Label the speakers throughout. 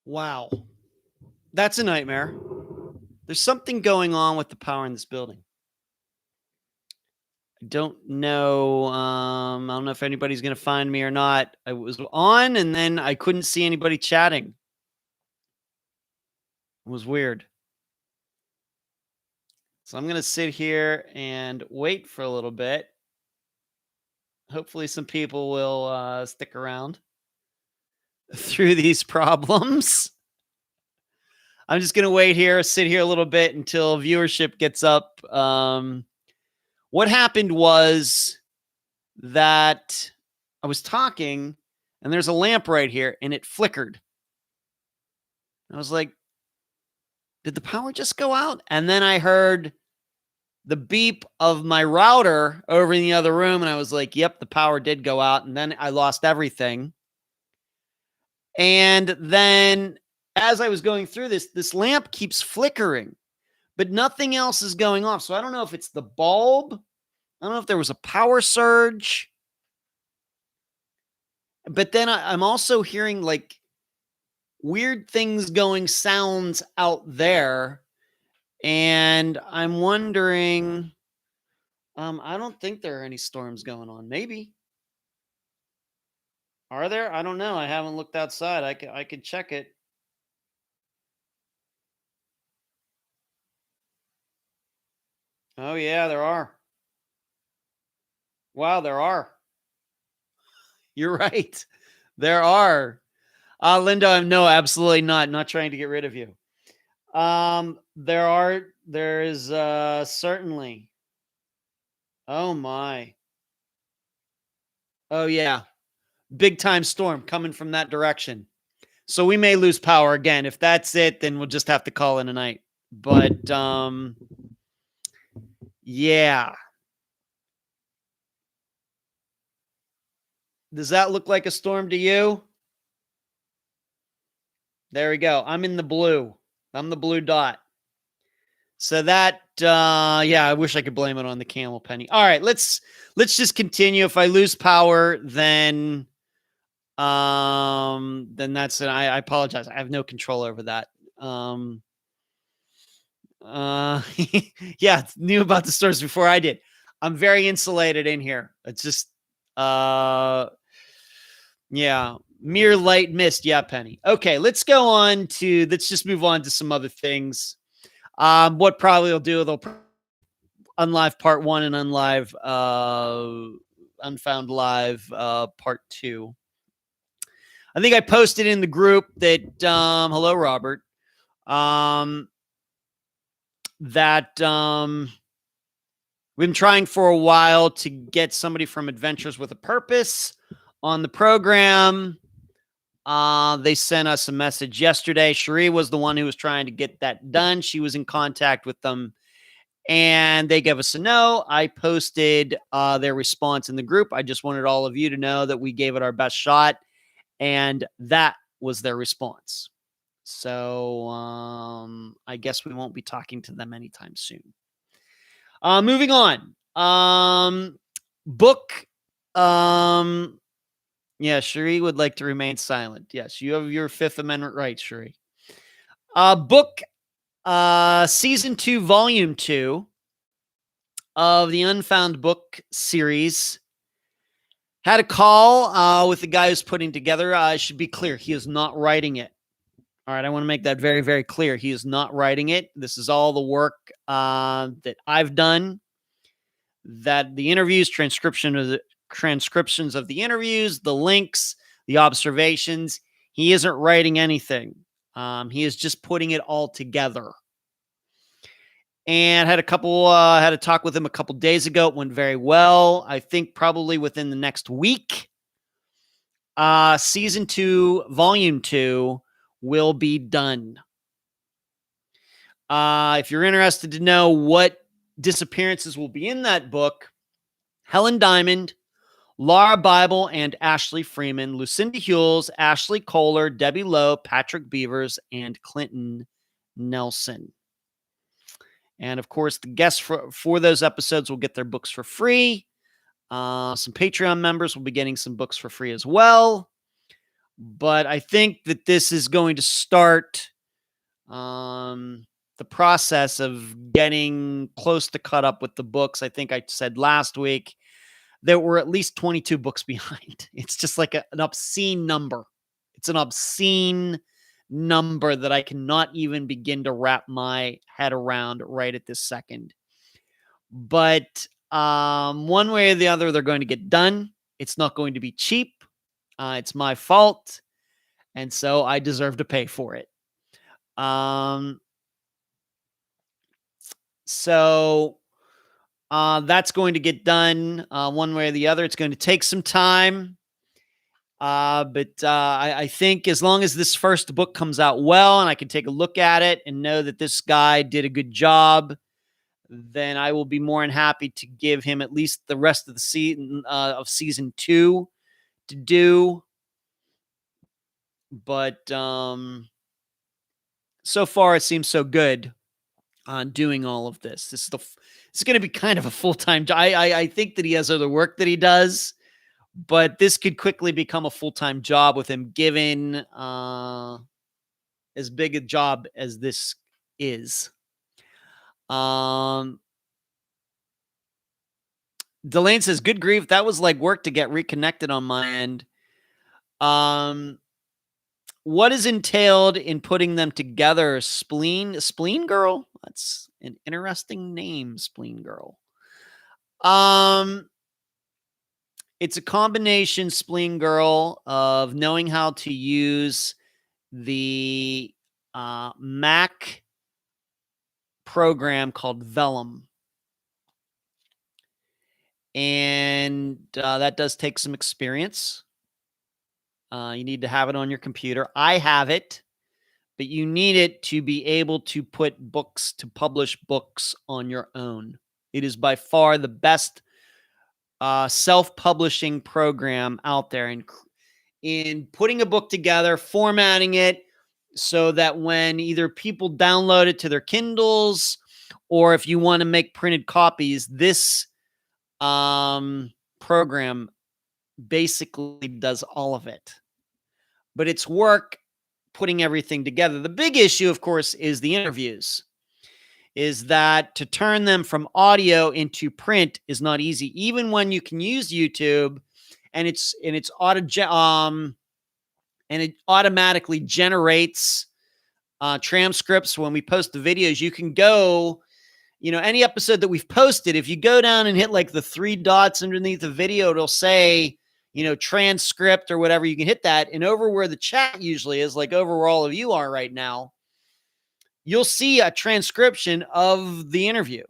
Speaker 1: Wow. That's a nightmare. There's something going on with the power in this building. I don't know. I don't know if anybody's going to find me or not. I was on and then I couldn't see anybody chatting. It was weird. So I'm going to sit here and wait for a little bit. Hopefully some people will stick around through these problems. I'm just going to wait here, sit here a little bit until viewership gets up. What happened was that I was talking and there's a lamp right here and it flickered. I was like, did the power just go out? And then I heard the beep of my router over in the other room. And I was like, yep, the power did go out. And then I lost everything. And then as I was going through this lamp keeps flickering, but nothing else is going off. So I don't know if it's the bulb. I don't know if there was a power surge. But then I'm also hearing like weird things sounds out there. And I'm wondering, I don't think there are any storms going on. Maybe. Are there? I don't know. I haven't looked outside. I could check it. Oh, yeah, there are. Wow, there are. You're right. There are. Linda, no, absolutely not. Not trying to get rid of you. There is certainly. Oh my. Oh yeah. Big time storm coming from that direction. So we may lose power again. If that's it, then we'll just have to call in a night. But yeah. Does that look like a storm to you? There we go. I'm in the blue. I'm the blue dot. So that, yeah, I wish I could blame it on the camel penny. All right, let's just continue. If I lose power, then that's it. I apologize. I have no control over that. Yeah, knew about the stores before I did. I'm very insulated in here. It's just, yeah, mere light mist. Yeah, Penny. Okay, let's just move on to some other things. What probably will do, they'll Unlive Part 1 and Unfound Live Part 2. I think I posted in the group that, hello, Robert, that we've been trying for a while to get somebody from Adventures with a Purpose on the program. They sent us a message yesterday. Cherie was the one who was trying to get that done. She was in contact with them and they gave us a no. I posted their response in the group. I just wanted all of you to know that we gave it our best shot and that was their response. So I guess we won't be talking to them anytime soon. Moving on. Book. Yeah, Cherie would like to remain silent. Yes, you have your Fifth Amendment rights, Cherie. Book Season 2, Volume 2 of the Unfound book series. Had a call with the guy who's putting together. I should be clear. He is not writing it. All right, I want to make that very, very clear. He is not writing it. This is all the work that I've done. That the interviews, transcriptions of the interviews, the links, the observations. He isn't writing anything. He is just putting it all together. And had a talk with him a couple days ago. It went very well. I think probably within the next week, Season 2, Volume 2 will be done. If you're interested to know what disappearances will be in that book, Helen Diamond, Laura Bible and Ashley Freeman, Lucinda Hewells, Ashley Kohler, Debbie Lowe, Patrick Beavers, and Clinton Nelson. And of course, the guests for those episodes will get their books for free. Some Patreon members will be getting some books for free as well. But I think that this is going to start the process of getting close to caught up with the books. I think I said last week there were at least 22 books behind. It's just like an obscene number. It's an obscene number that I cannot even begin to wrap my head around right at this second. But one way or the other, they're going to get done. It's not going to be cheap. It's my fault. And so I deserve to pay for it. So that's going to get done one way or the other. It's going to take some time. But I think as long as this first book comes out well and I can take a look at it and know that this guy did a good job, then I will be more than happy to give him at least the rest of the season of season 2 to do. But so far it seems so good on doing all of this. This is going to be kind of a full-time job. I think that he has other work that he does, but this could quickly become a full-time job with him given as big a job as this is. Delane says, good grief. That was like work to get reconnected on my end. What is entailed in putting them together? Spleen Girl? That's an interesting name, Spleen Girl. It's a combination, Spleen Girl, of knowing how to use the Mac program called Vellum. And that does take some experience. You need to have it on your computer. I have it, but you need it to be able to publish books on your own. It is by far the best self-publishing program out there in putting a book together, formatting it so that when either people download it to their Kindles or if you want to make printed copies, this program basically does all of it. But it's work putting everything together. The big issue, of course, is the interviews. Is that to turn them from audio into print is not easy, even when you can use YouTube and it automatically generates transcripts when we post the videos. You can go, any episode that we've posted, if you go down and hit like the 3 dots underneath the video, it'll say, transcript or whatever. You can hit that. And over where the chat usually is, like over where all of you are right now, you'll see a transcription of the interview,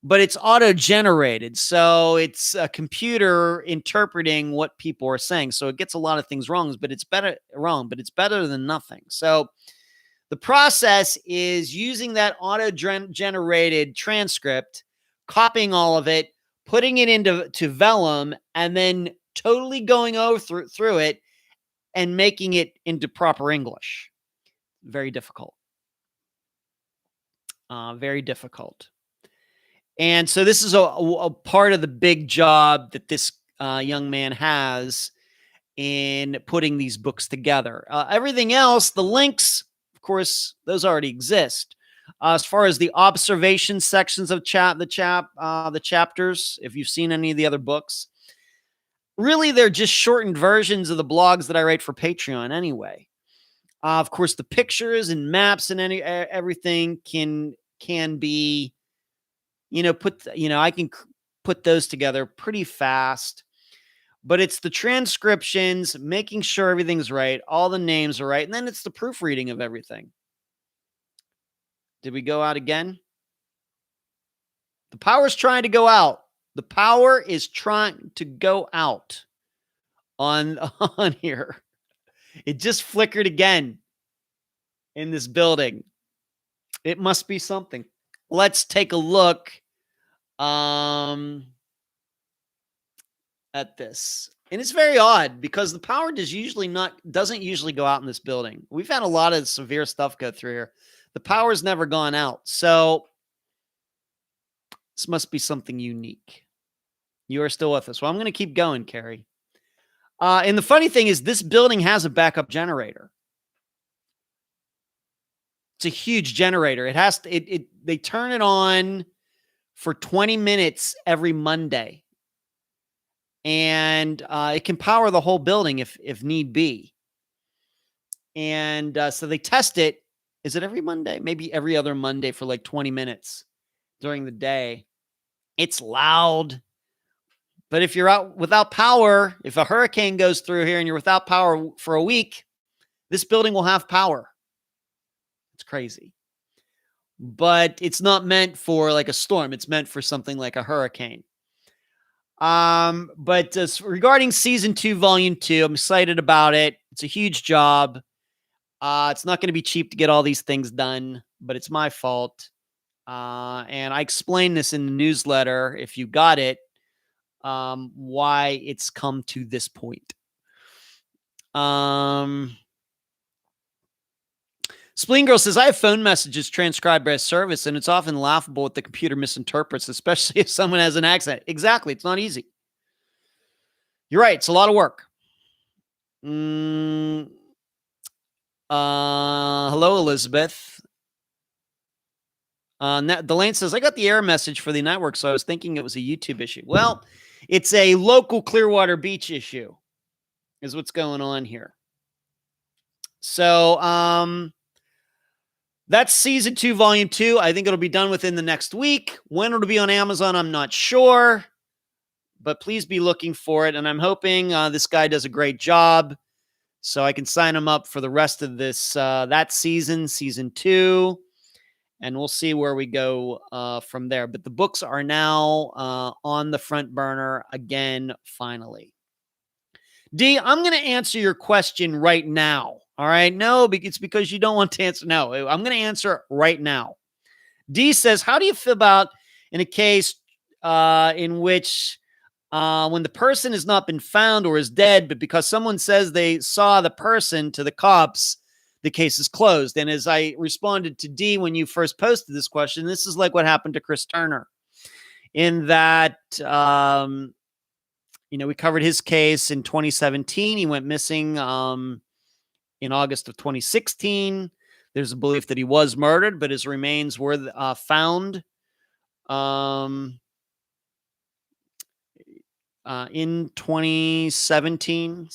Speaker 1: but it's auto-generated. So it's a computer interpreting what people are saying. So it gets a lot of things wrong, but it's better than nothing. So the process is using that auto-generated transcript, copying all of it, putting it into Vellum, and then totally going through it and making it into proper English. Very difficult. Very difficult. And so this is a part of the big job that this young man has in putting these books together. Everything else, the links, of course, those already exist. As far as the observation sections of the chapters, if you've seen any of the other books, really they're just shortened versions of the blogs that I write for Patreon anyway. Of course, the pictures and maps and everything can be, I can put those together pretty fast. But it's the transcriptions, making sure everything's right, all the names are right, and then it's the proofreading of everything. Did we go out again? The power's trying to go out. The power is trying to go out on here. It just flickered again in this building. It must be something. Let's take a look at this. And it's very odd because the power doesn't usually go out in this building. We've had a lot of severe stuff go through here. The power's never gone out. So this must be something unique. You are still with us. Well, I'm going to keep going, Carrie. And the funny thing is, this building has a backup generator. It's a huge generator. It has to, they turn it on for 20 minutes every Monday. And it can power the whole building if need be. And so they test it. Is it every Monday? Maybe every other Monday for like 20 minutes during the day. It's loud. But if you're out without power, if a hurricane goes through here and you're without power for a week, this building will have power. It's crazy. But it's not meant for like a storm. It's meant for something like a hurricane. But regarding season 2, volume 2, I'm excited about it. It's a huge job. It's not going to be cheap to get all these things done, but it's my fault. And I explained this in the newsletter, if you got it, why it's come to this point. Spleen Girl says, I have phone messages transcribed by a service, and it's often laughable what the computer misinterprets, especially if someone has an accent. Exactly. It's not easy. You're right. It's a lot of work. Hello, Elizabeth. Delane says, I got the error message for the network, so I was thinking it was a YouTube issue. Well, it's a local Clearwater Beach issue is what's going on here. So, that's season 2, volume 2. I think it'll be done within the next week. When it'll be on Amazon, I'm not sure, but please be looking for it. And I'm hoping this guy does a great job so I can sign him up for the rest of this, that season 2, and we'll see where we go from there. But the books are now on the front burner again, finally. D, I'm going to answer your question right now. All right. No, it's because you don't want to answer. No, I'm going to answer right now. D says, how do you feel about in a case in which when the person has not been found or is dead, but because someone says they saw the person to the cops, the case is closed? And as I responded to D when you first posted this question, this is like what happened to Chris Turner in that, we covered his case in 2017. He went missing in August of 2016. There's a belief that he was murdered, but his remains were found in 2017.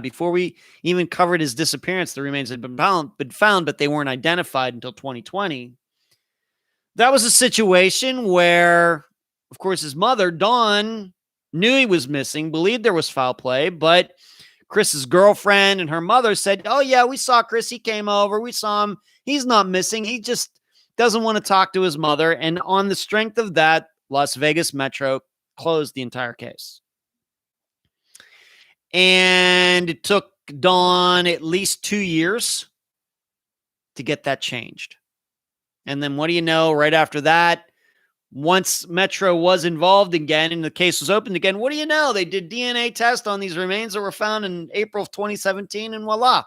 Speaker 1: Before we even covered his disappearance, the remains had been found, but they weren't identified until 2020. That was a situation where, of course, his mother, Dawn, knew he was missing, believed there was foul play, but Chris's girlfriend and her mother said, oh, yeah, we saw Chris. He came over. We saw him. He's not missing. He just doesn't want to talk to his mother. And on the strength of that, Las Vegas Metro closed the entire case. And it took Dawn at least 2 years to get that changed. And then what do you know, right after that, once Metro was involved again and the case was opened again, what do you know? They did DNA test on these remains that were found in April of 2017, and voila.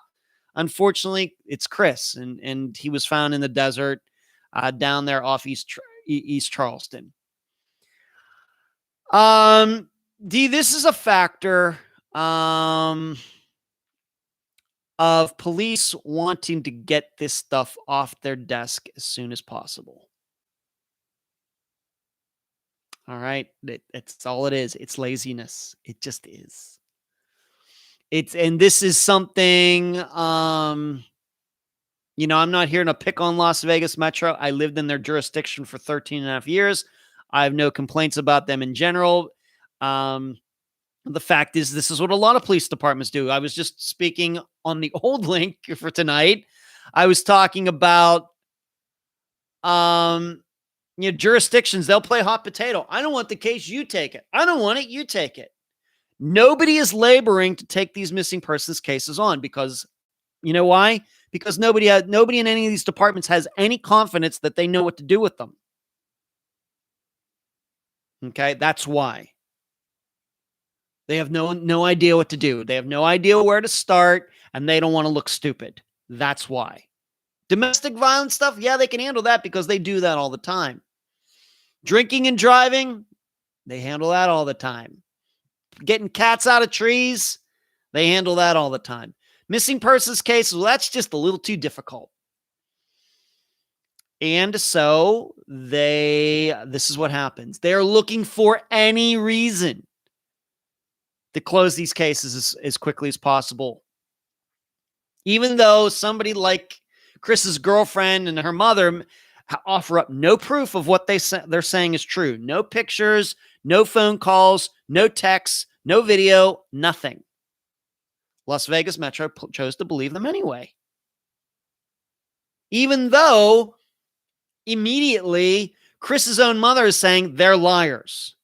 Speaker 1: Unfortunately, it's Chris, and he was found in the desert down there off East Charleston. D, this is a factor of police wanting to get this stuff off their desk as soon as possible. All right. It's all it is. It's laziness. It just is. And this is something, I'm not here to pick on Las Vegas Metro. I lived in their jurisdiction for 13 and a half years. I have no complaints about them in general. The fact is, this is what a lot of police departments do. I was just speaking on the old link for tonight. I was talking about, jurisdictions, they'll play hot potato. I don't want the case, you take it. I don't want it, you take it. Nobody is laboring to take these missing persons cases on because, you know why? Because nobody in any of these departments has any confidence that they know what to do with them. Okay, that's why. They have no idea what to do. They have no idea where to start, and they don't want to look stupid. That's why. Domestic violence stuff, yeah, they can handle that because they do that all the time. Drinking and driving, they handle that all the time. Getting cats out of trees, They handle that all the time. Missing persons cases, well, that's just a little too difficult. And so this is what happens. They're looking for any reason to close these cases as quickly as possible. Even though somebody like Chris's girlfriend and her mother offer up no proof of what they're saying is true. No pictures, no phone calls, no texts, no video, nothing. Las Vegas Metro chose to believe them anyway. Even though immediately Chris's own mother is saying they're liars.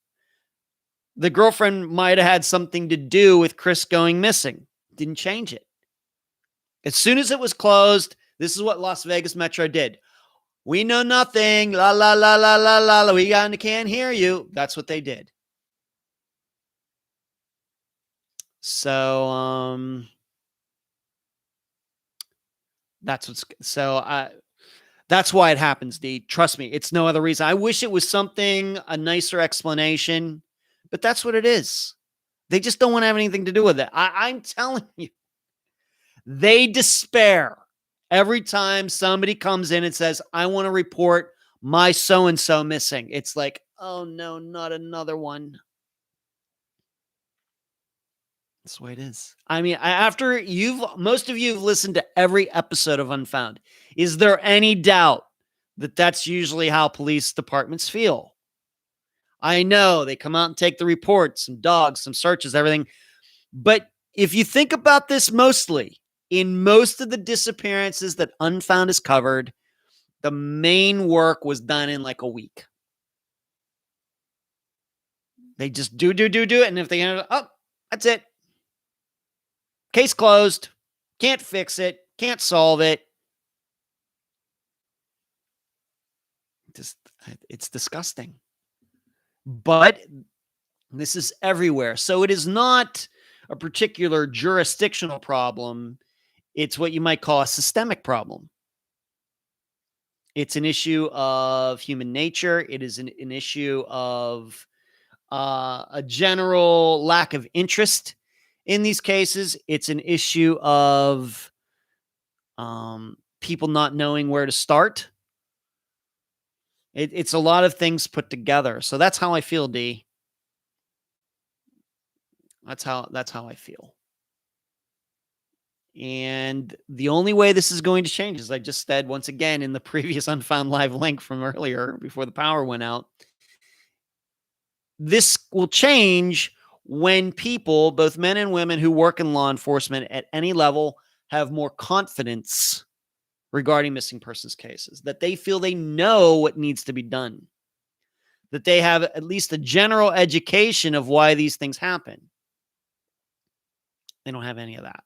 Speaker 1: The girlfriend might have had something to do with Chris going missing. Didn't change it. As soon as it was closed, this is what Las Vegas Metro did. We know nothing. La, la, la, la, la, la. We can't hear you. That's what they did. So, that's why it happens, D. Trust me, it's no other reason. I wish it was a nicer explanation, but that's what it is. They just don't want to have anything to do with it. I'm telling you, they despair every time somebody comes in and says, I want to report my so-and-so missing. It's like, oh no, not another one. That's the way it is. I mean, after most of you have listened to every episode of Unfound. Is there any doubt that that's usually how police departments feel? I know they come out and take the reports, some dogs, some searches, everything. But if you think about this mostly, in most of the disappearances that Unfound has covered, the main work was done in like a week. They just do it. And if they end up, oh, that's it. Case closed. Can't fix it. Can't solve it. It's disgusting. But this is everywhere. So it is not a particular jurisdictional problem. It's what you might call a systemic problem. It's an issue of human nature. It is an issue of a general lack of interest in these cases. It's an issue of people not knowing where to start. It's a lot of things put together. So that's how I feel, D. That's how I feel. And the only way this is going to change, as I just said once again in the previous Unfound Live link from earlier before the power went out, this will change when people, both men and women who work in law enforcement at any level, have more confidence regarding missing persons cases, that they feel they know what needs to be done, that they have at least a general education of why these things happen. They don't have any of that.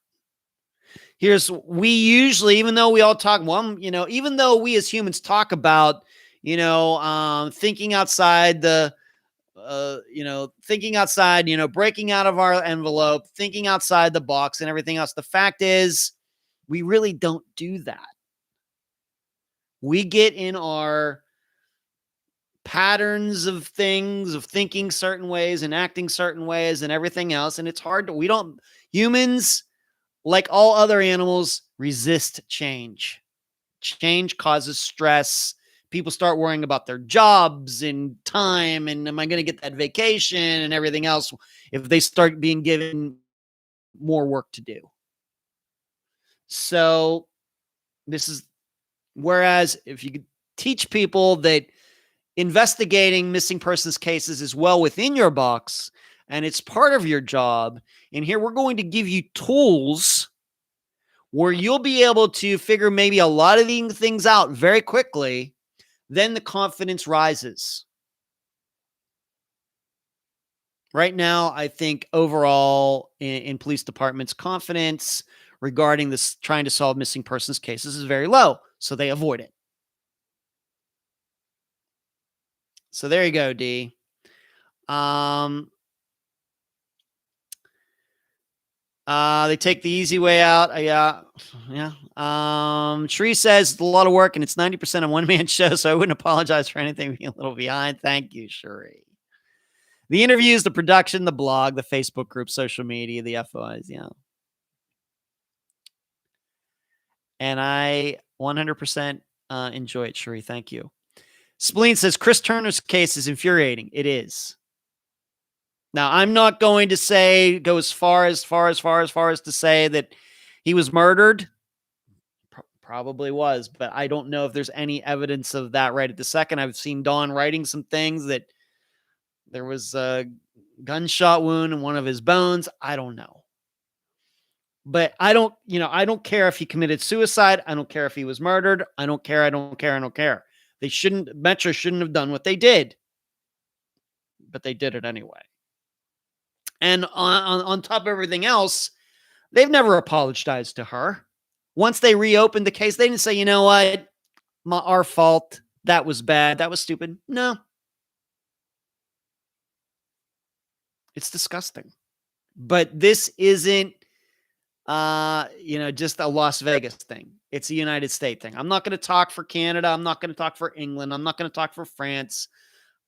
Speaker 1: We usually, even though we all talk, even though we as humans talk about, thinking outside breaking out of our envelope, thinking outside the box and everything else. The fact is, we really don't do that. We get in our patterns of things, of thinking certain ways and acting certain ways and everything else. And it's hard humans, like all other animals, resist change. Change causes stress. People start worrying about their jobs and time. And am I going to get that vacation and everything else if they start being given more work to do? So whereas if you could teach people that investigating missing persons cases is well within your box and it's part of your job, and here we're going to give you tools where you'll be able to figure maybe a lot of these things out very quickly, then the confidence rises. Right now, I think overall in police departments, confidence regarding this trying to solve missing persons cases is very low, so they avoid it. So there you go, D. They take the easy way out. Yeah. Shree says it's a lot of work and it's 90% a one-man show, so I wouldn't apologize for anything being a little behind. Thank you, Shree. The interviews, the production, the blog, the Facebook group, social media, the FOIs, yeah. And I 100% enjoy it, Cherie. Thank you. Spleen says, Chris Turner's case is infuriating. It is. Now, I'm not going to go as far as to say that he was murdered. Probably was, but I don't know if there's any evidence of that right at the second. I've seen Don writing some things that there was a gunshot wound in one of his bones. I don't know. But I don't care if he committed suicide. I don't care if he was murdered. I don't care. Metro shouldn't have done what they did. But they did it anyway. And on top of everything else, they've never apologized to her. Once they reopened the case, they didn't say, you know what, our fault. That was bad. That was stupid. No. It's disgusting. But this isn't, just a Las Vegas thing. It's a United States thing. I'm not going to talk for Canada. I'm not going to talk for England. I'm not going to talk for France.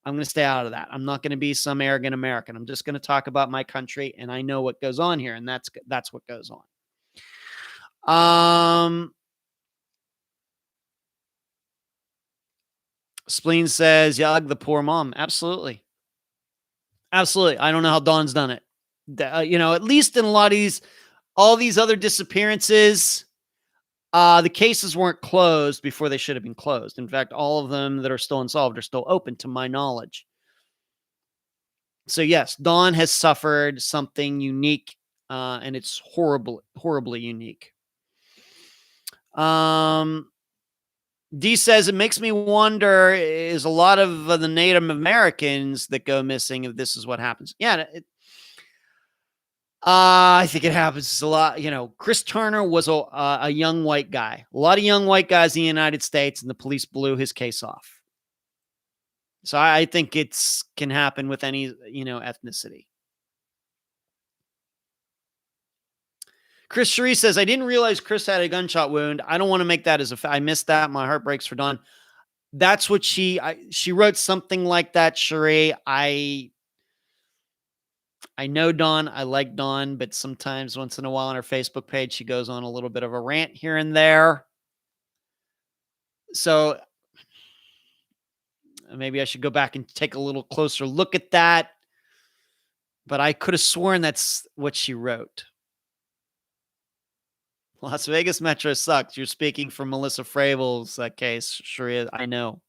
Speaker 1: I'm going to stay out of that. I'm not going to be some arrogant American. I'm just going to talk about my country, and I know what goes on here, and that's what goes on. Spleen says, "Yug, the poor mom." Absolutely. Absolutely. I don't know how Dawn's done it. At least in a lot of all these other disappearances, the cases weren't closed before they should have been closed. In fact, all of them that are still unsolved are still open to my knowledge. So yes, Dawn has suffered something unique, and it's horribly unique. D says, it makes me wonder, is a lot of the Native Americans that go missing if this is what happens? Yeah, I think it happens a lot. Chris Turner was a young white guy. A lot of young white guys in the United States, and the police blew his case off. So I think can happen with any, ethnicity. Chris Cherie says, I didn't realize Chris had a gunshot wound. I don't want to make that as I missed that. My heart breaks for Dawn. That's what she wrote something like that, Cherie. I know Dawn. I like Dawn, but sometimes once in a while on her Facebook page, she goes on a little bit of a rant here and there. So maybe I should go back and take a little closer look at that. But I could have sworn that's what she wrote. Las Vegas Metro sucks. You're speaking for Melissa Fravel's case. Sure, I know.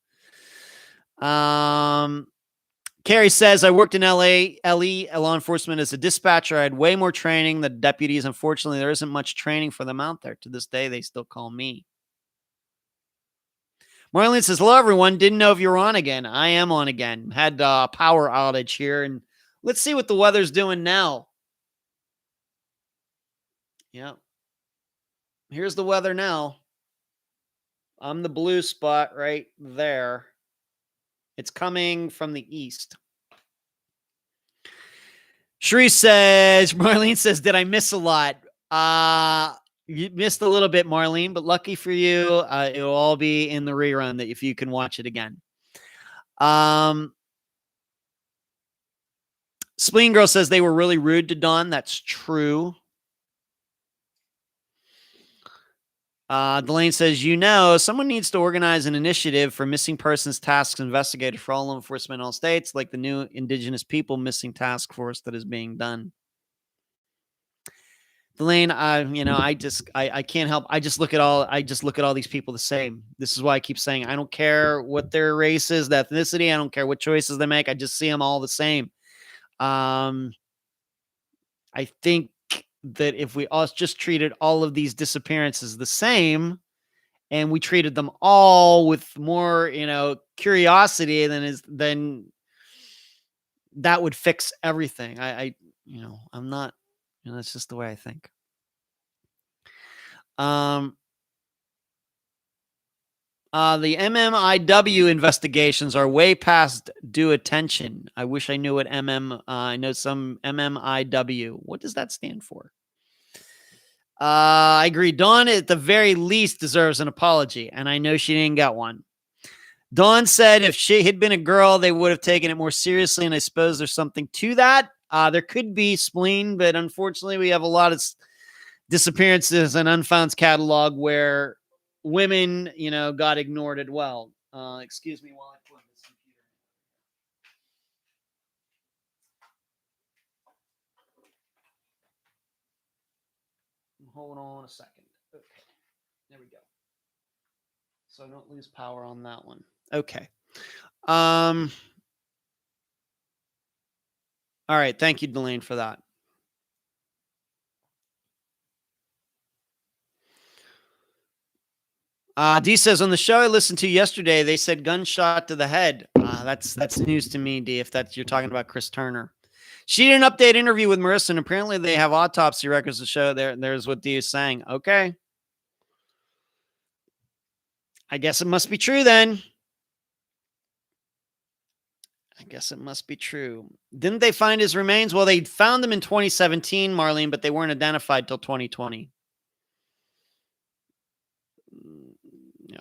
Speaker 1: Carrie says, I worked in LE law enforcement as a dispatcher. I had way more training than deputies. Unfortunately, there isn't much training for them out there. To this day, they still call me. Marlene says, hello, everyone. Didn't know if you were on again. I am on again. Had a power outage here. And let's see what the weather's doing now. Yeah. Here's the weather now. I'm the blue spot right there. It's coming from the east. Marlene says, did I miss a lot? You missed a little bit, Marlene, but lucky for you, it'll all be in the rerun that if you can watch it again. Spleen Girl says they were really rude to Dawn. That's true. Delane says, someone needs to organize an initiative for missing persons tasks investigated for all law enforcement in all states, like the new Indigenous People Missing Task Force that is being done. Delane, I can't help. I just look at all these people the same. This is why I keep saying I don't care what their race is, the ethnicity. I don't care what choices they make. I just see them all the same. I think that if we all just treated all of these disappearances the same and we treated them all with more, curiosity then that would fix everything. I'm not, that's just the way I think. The MMIW investigations are way past due attention. I wish I knew what I know some MMIW. What does that stand for? I agree. Dawn, at the very least, deserves an apology, and I know she didn't get one. Dawn said if she had been a girl, they would have taken it more seriously, and I suppose there's something to that. There could be spleen, but unfortunately, we have a lot of disappearances and unfounds catalog where women, got ignored as well. Excuse me while I plug this computer. Hold on a second. Okay, there we go. So I don't lose power on that one. Okay. All right. Thank you, Delane, for that. D says, on the show I listened to yesterday, they said gunshot to the head. That's news to me, D, if that's you're talking about Chris Turner. She did an update interview with Marissa, and apparently they have autopsy records to show there's what D is saying. Okay. I guess it must be true then. I guess it must be true. Didn't they find his remains? Well, they found them in 2017, Marlene, but they weren't identified till 2020. Yeah.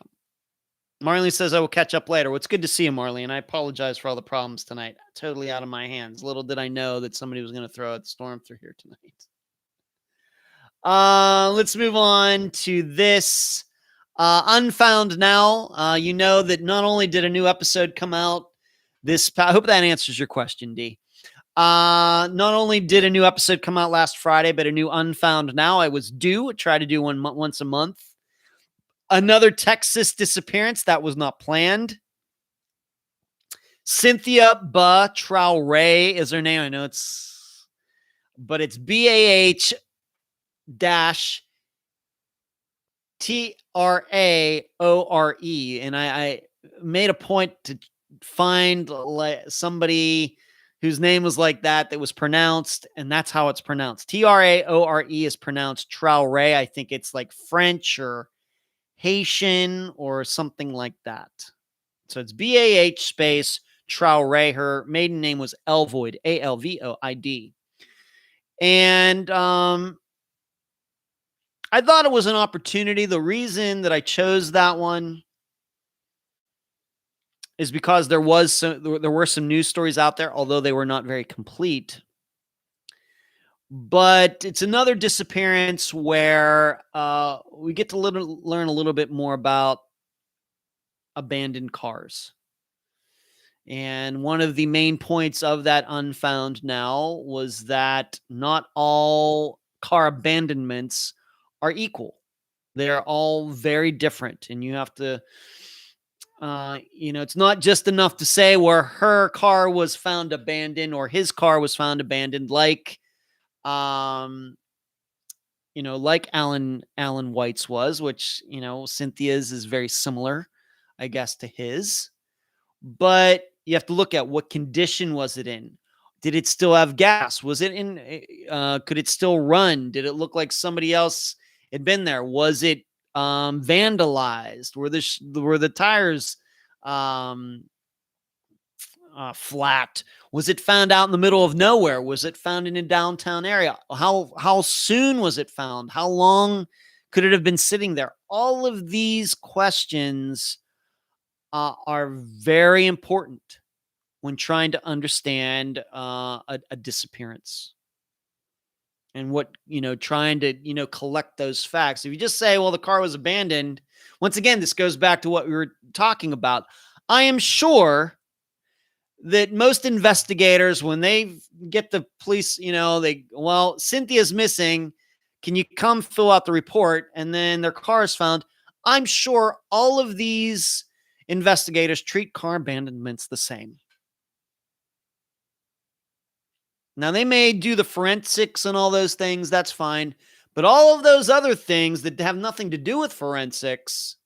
Speaker 1: Marlene says, I will catch up later. Well, it's good to see you, Marlene. I apologize for all the problems tonight. Totally out of my hands. Little did I know that somebody was going to throw a storm through here tonight. Let's move on to this. Unfound now. You know that not only did a new episode come out I hope that answers your question, D. Not only did a new episode come out last Friday, but a new Unfound now. I was due. Try to do one once a month. Another Texas disappearance that was not planned. Cynthia Traore is her name. I know it's BAH dash Traore. And I made a point to find somebody whose name was like that was pronounced, and that's how it's pronounced. Traore is pronounced Traore. I think it's like French or Haitian or something like that. So it's BAH space Traore. Her maiden name was Elvoid, Alvoid. And I thought it was an opportunity. The reason that I chose that one is because there were some news stories out there, although they were not very complete. But it's another disappearance where we get to learn a little bit more about abandoned cars. And one of the main points of that Unfound now was that not all car abandonments are equal. They're all very different, and you have to it's not just enough to say where her car was found abandoned or his car was found abandoned, like Alan White's was, which, Cynthia's is very similar, I guess, to his. But you have to look at what condition was it in. Did it still have gas? Was it in, could it still run? Did it look like somebody else had been there? Was it vandalized? Were the tires flat? Was it found out in the middle of nowhere? Was it found in a downtown area? How soon was it found? How long could it have been sitting there? All of these questions are very important when trying to understand a disappearance. And trying to, collect those facts. If you just say, well, the car was abandoned, once again, this goes back to what we were talking about. I am sure that most investigators, when they get the police, Cynthia's missing. Can you come fill out the report? And then their car is found. I'm sure all of these investigators treat car abandonments the same. Now, they may do the forensics and all those things. That's fine. But all of those other things that have nothing to do with forensics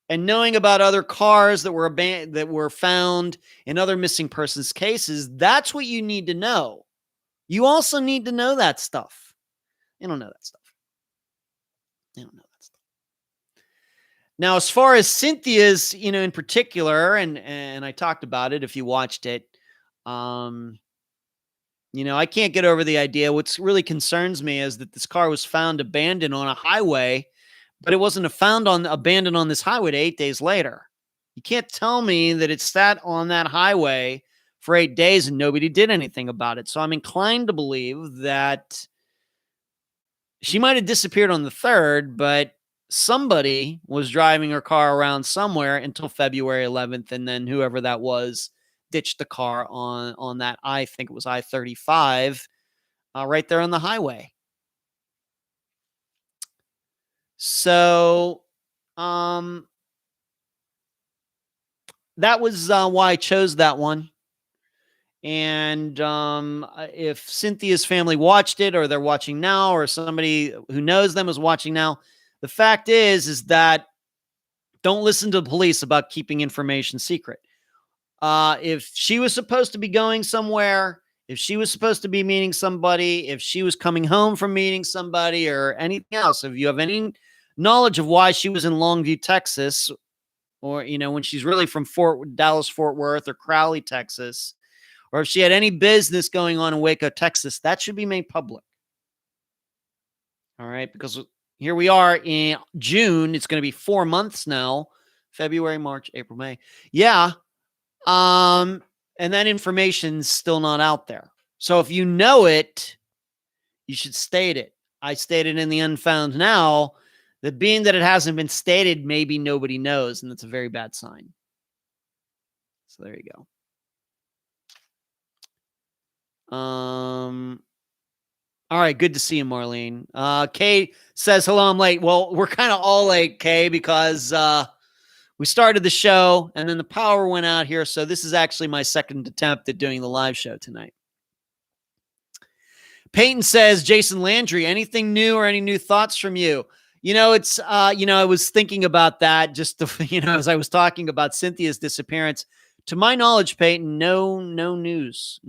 Speaker 1: and knowing about other cars that were found in other missing persons cases, that's what you need to know. You also need to know that stuff. You don't know that stuff. Now, as far as Cynthia's, in particular, and I talked about it if you watched it, I can't get over the idea. What really concerns me is that this car was found abandoned on a highway, but it wasn't abandoned on this highway 8 days later. You can't tell me that it sat on that highway for 8 days and nobody did anything about it. So I'm inclined to believe that She might have disappeared on the 3rd, but somebody was driving her car around somewhere until February 11th, and then whoever that was ditched the car on that, I think it was I-35, right there on the highway. So, that was why I chose that one. And if Cynthia's family watched it, or they're watching now, or somebody who knows them is watching now, the fact is that don't listen to the police about keeping information secret. If she was supposed to be going somewhere, if she was supposed to be meeting somebody, if she was coming home from meeting somebody or anything else, if you have any knowledge of why she was in Longview, Texas, or, when she's really from Dallas, Fort Worth, or Crowley, Texas, or if she had any business going on in Waco, Texas, that should be made public. All right. Because here we are in June. It's going to be 4 months now. February, March, April, May. Yeah. And that information's still not out there. So if you know it, you should state it. I stated in the Unfound Now that being that it hasn't been stated, maybe nobody knows, and that's a very bad sign. So there you go. All right, good to see you, Marlene. Kay says, hello, I'm late. Well, we're kind of all late, Kay, because we started the show and then the power went out here. So this is actually my second attempt at doing the live show tonight. Peyton says, Jason Landry, anything new or any new thoughts from you? It's, I was thinking about that just to, as I was talking about Cynthia's disappearance. To my knowledge, Peyton, no new news.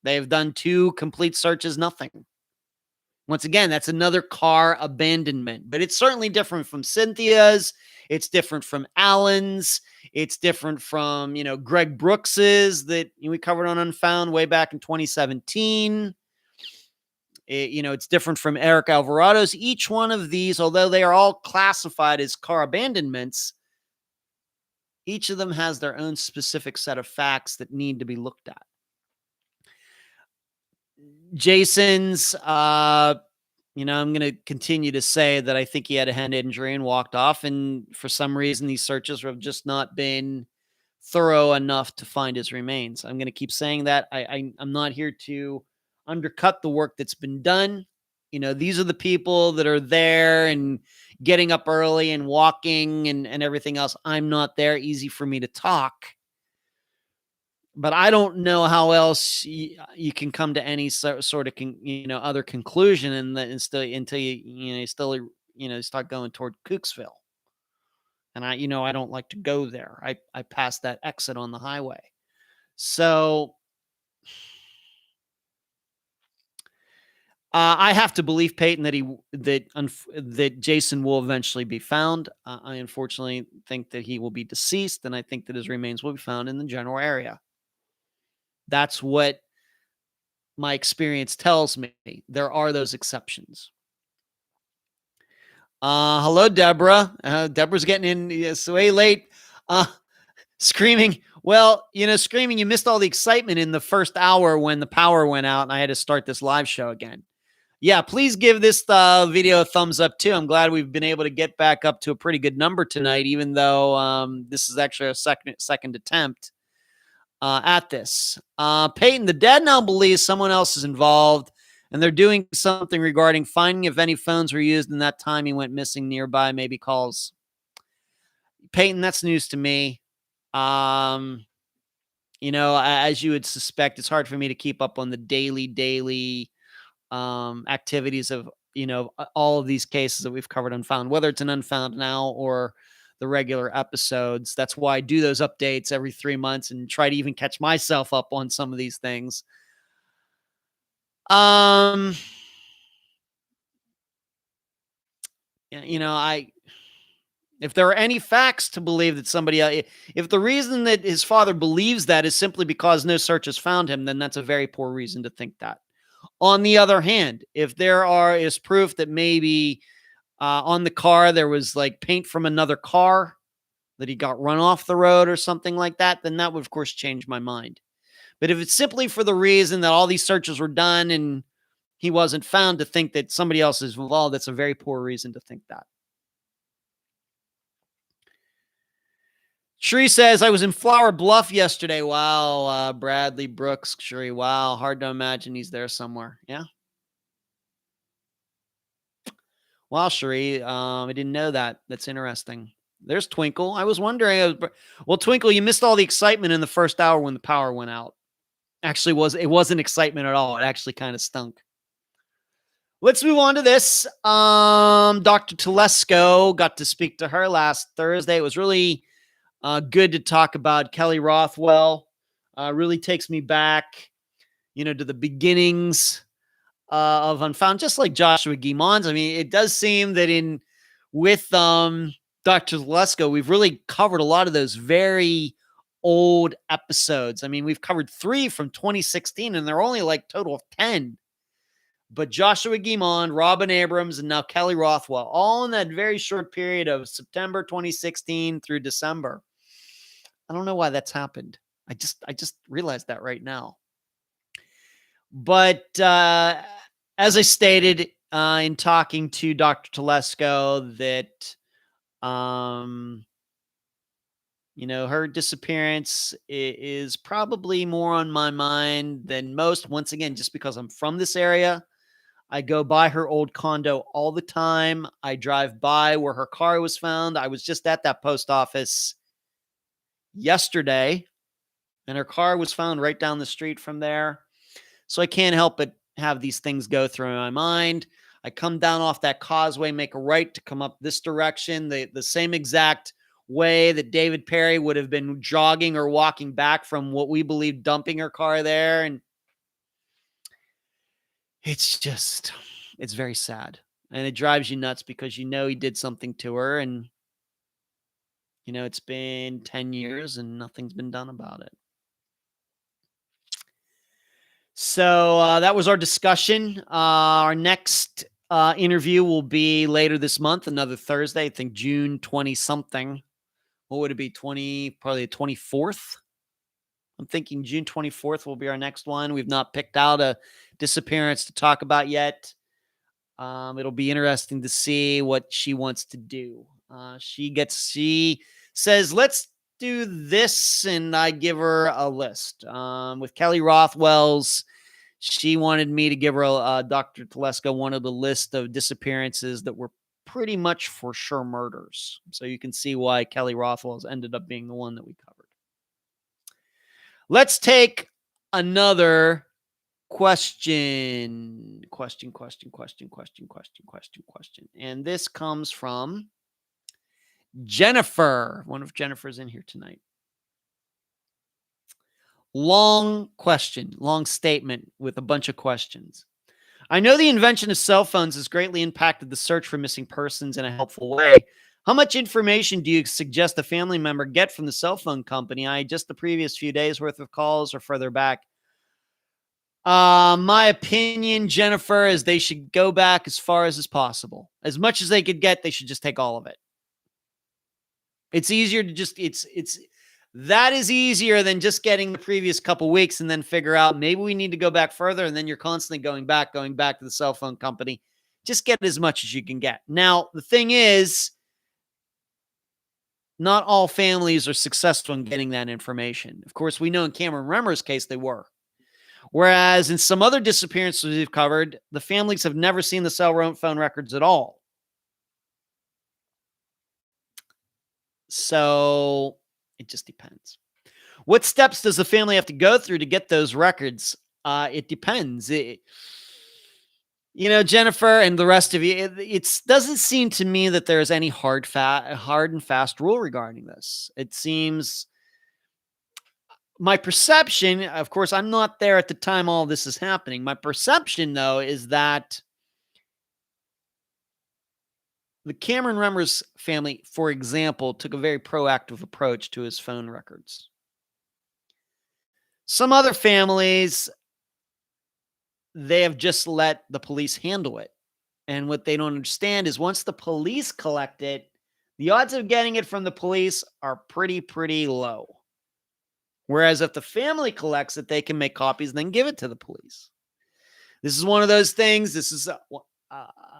Speaker 1: They've done 2 complete searches, nothing. Once again, that's another car abandonment, but it's certainly different from Cynthia's. It's different from Alan's. It's different from, Greg Brooks's that we covered on Unfound way back in 2017. It's different from Eric Alvarado's. Each one of these, although they are all classified as car abandonments, each of them has their own specific set of facts that need to be looked at. Jason's, I'm going to continue to say that I think he had a head injury and walked off. And for some reason, these searches have just not been thorough enough to find his remains. I'm going to keep saying that. I'm not here to undercut the work that's been done. These are the people that are there and getting up early and walking and everything else. I'm not there. Easy for me to talk. But I don't know how else you can come to any sort of other conclusion until you start going toward Cooksville. And I don't like to go there. I passed that exit on the highway. So I have to believe, Peyton, that Jason will eventually be found. I unfortunately think that he will be deceased, and I think that his remains will be found in the general area. That's what my experience tells me. There are those exceptions. Hello, Deborah. Deborah's getting in. It's way late. Screaming. Well, screaming, you missed all the excitement in the first hour when the power went out and I had to start this live show again. Yeah, please give this video a thumbs up too. I'm glad we've been able to get back up to a pretty good number tonight, even though this is actually a second attempt at this. Peyton, the dad now believes someone else is involved, and they're doing something regarding finding if any phones were used in that time he went missing nearby, maybe calls. Peyton, that's news to me. As you would suspect, it's hard for me to keep up on the daily activities of, all of these cases that we've covered Unfound, whether it's an Unfound Now or the regular episodes. That's why I do those updates every 3 months and try to even catch myself up on some of these things. If there are any facts to believe that somebody else, if the reason that his father believes that is simply because no search has found him, then that's a very poor reason to think that. On the other hand, if there is proof that maybe on the car there was like paint from another car, that he got run off the road or something like that, then that would, of course, change my mind. But if it's simply for the reason that all these searches were done and he wasn't found, to think that somebody else is involved, that's a very poor reason to think that. Shree says, I was in Flower Bluff yesterday. Wow, Bradley Brooks, Shree. Wow, hard to imagine he's there somewhere. Yeah. Wow, Shree, I didn't know that. That's interesting. There's Twinkle. I was wondering. Well, Twinkle, you missed all the excitement in the first hour when the power went out. Actually, it wasn't excitement at all. It actually kind of stunk. Let's move on to this. Dr. Telesco, got to speak to her last Thursday. It was really good to talk about Kelly Rothwell. Really takes me back, to the beginnings of Unfound, just like Joshua Guimond's. I mean, it does seem that with Dr. Telesco, we've really covered a lot of those very old episodes. I mean, we've covered 3 from 2016, and they're only like total of 10. But Joshua Guimond, Robin Abrams, and now Kelly Rothwell, all in that very short period of September 2016 through December. I don't know why that's happened. I just realized that right now. But as I stated in talking to Dr. Telesco, that her disappearance is probably more on my mind than most. Once again, just because I'm from this area. I go by her old condo all the time. I drive by where her car was found. I was just at that post office yesterday, and her car was found right down the street from there. So I can't help but have these things go through my mind. I come down off that causeway, make a right to come up this direction, the same exact way that David Perry would have been jogging or walking back from what we believe dumping her car there. And it's very sad. And it drives you nuts because he did something to her. And, it's been 10 years and nothing's been done about it. So that was our discussion. Our next interview will be later this month, another Thursday, I think June 20-something. What would it be? Probably the 24th? I'm thinking June 24th will be our next one. We've not picked out a disappearance to talk about yet. It'll be interesting to see what she wants to do. She says, let's do this, and I give her a list. With Kelly Rothwell's, she wanted me to give her Dr. Telesco wanted a list of disappearances that were pretty much for sure murders. So you can see why Kelly Rothwell's ended up being the one that we covered. Let's take another question. And this comes from Jennifer. I wonder if Jennifer's in here tonight. Long question, long statement with a bunch of questions. I know the invention of cell phones has greatly impacted the search for missing persons in a helpful way. How much information do you suggest a family member get from the cell phone company? Just the previous few days worth of calls or further back? My opinion, Jennifer, is they should go back as far as possible. As much as they could get, they should just take all of it. It's easier to that is easier than just getting the previous couple weeks and then figure out maybe we need to go back further. And then you're constantly going back to the cell phone company. Just get as much as you can get. Now, the thing is, not all families are successful in getting that information. Of course, we know in Cameron Remmer's case, they were. Whereas in some other disappearances we've covered, the families have never seen the cell phone records at all. So it just depends. What steps does the family have to go through to get those records? It depends. Jennifer and the rest of you, it doesn't seem to me that there's any hard and fast rule regarding this. It seems, my perception, of course, I'm not there at the time all this is happening. My perception, though, is that the Cameron Remmer's family, for example, took a very proactive approach to his phone records. Some other families, they have just let the police handle it. And what they don't understand is once the police collect it, the odds of getting it from the police are pretty low. Whereas if the family collects it, they can make copies and then give it to the police. This is one of those things. This is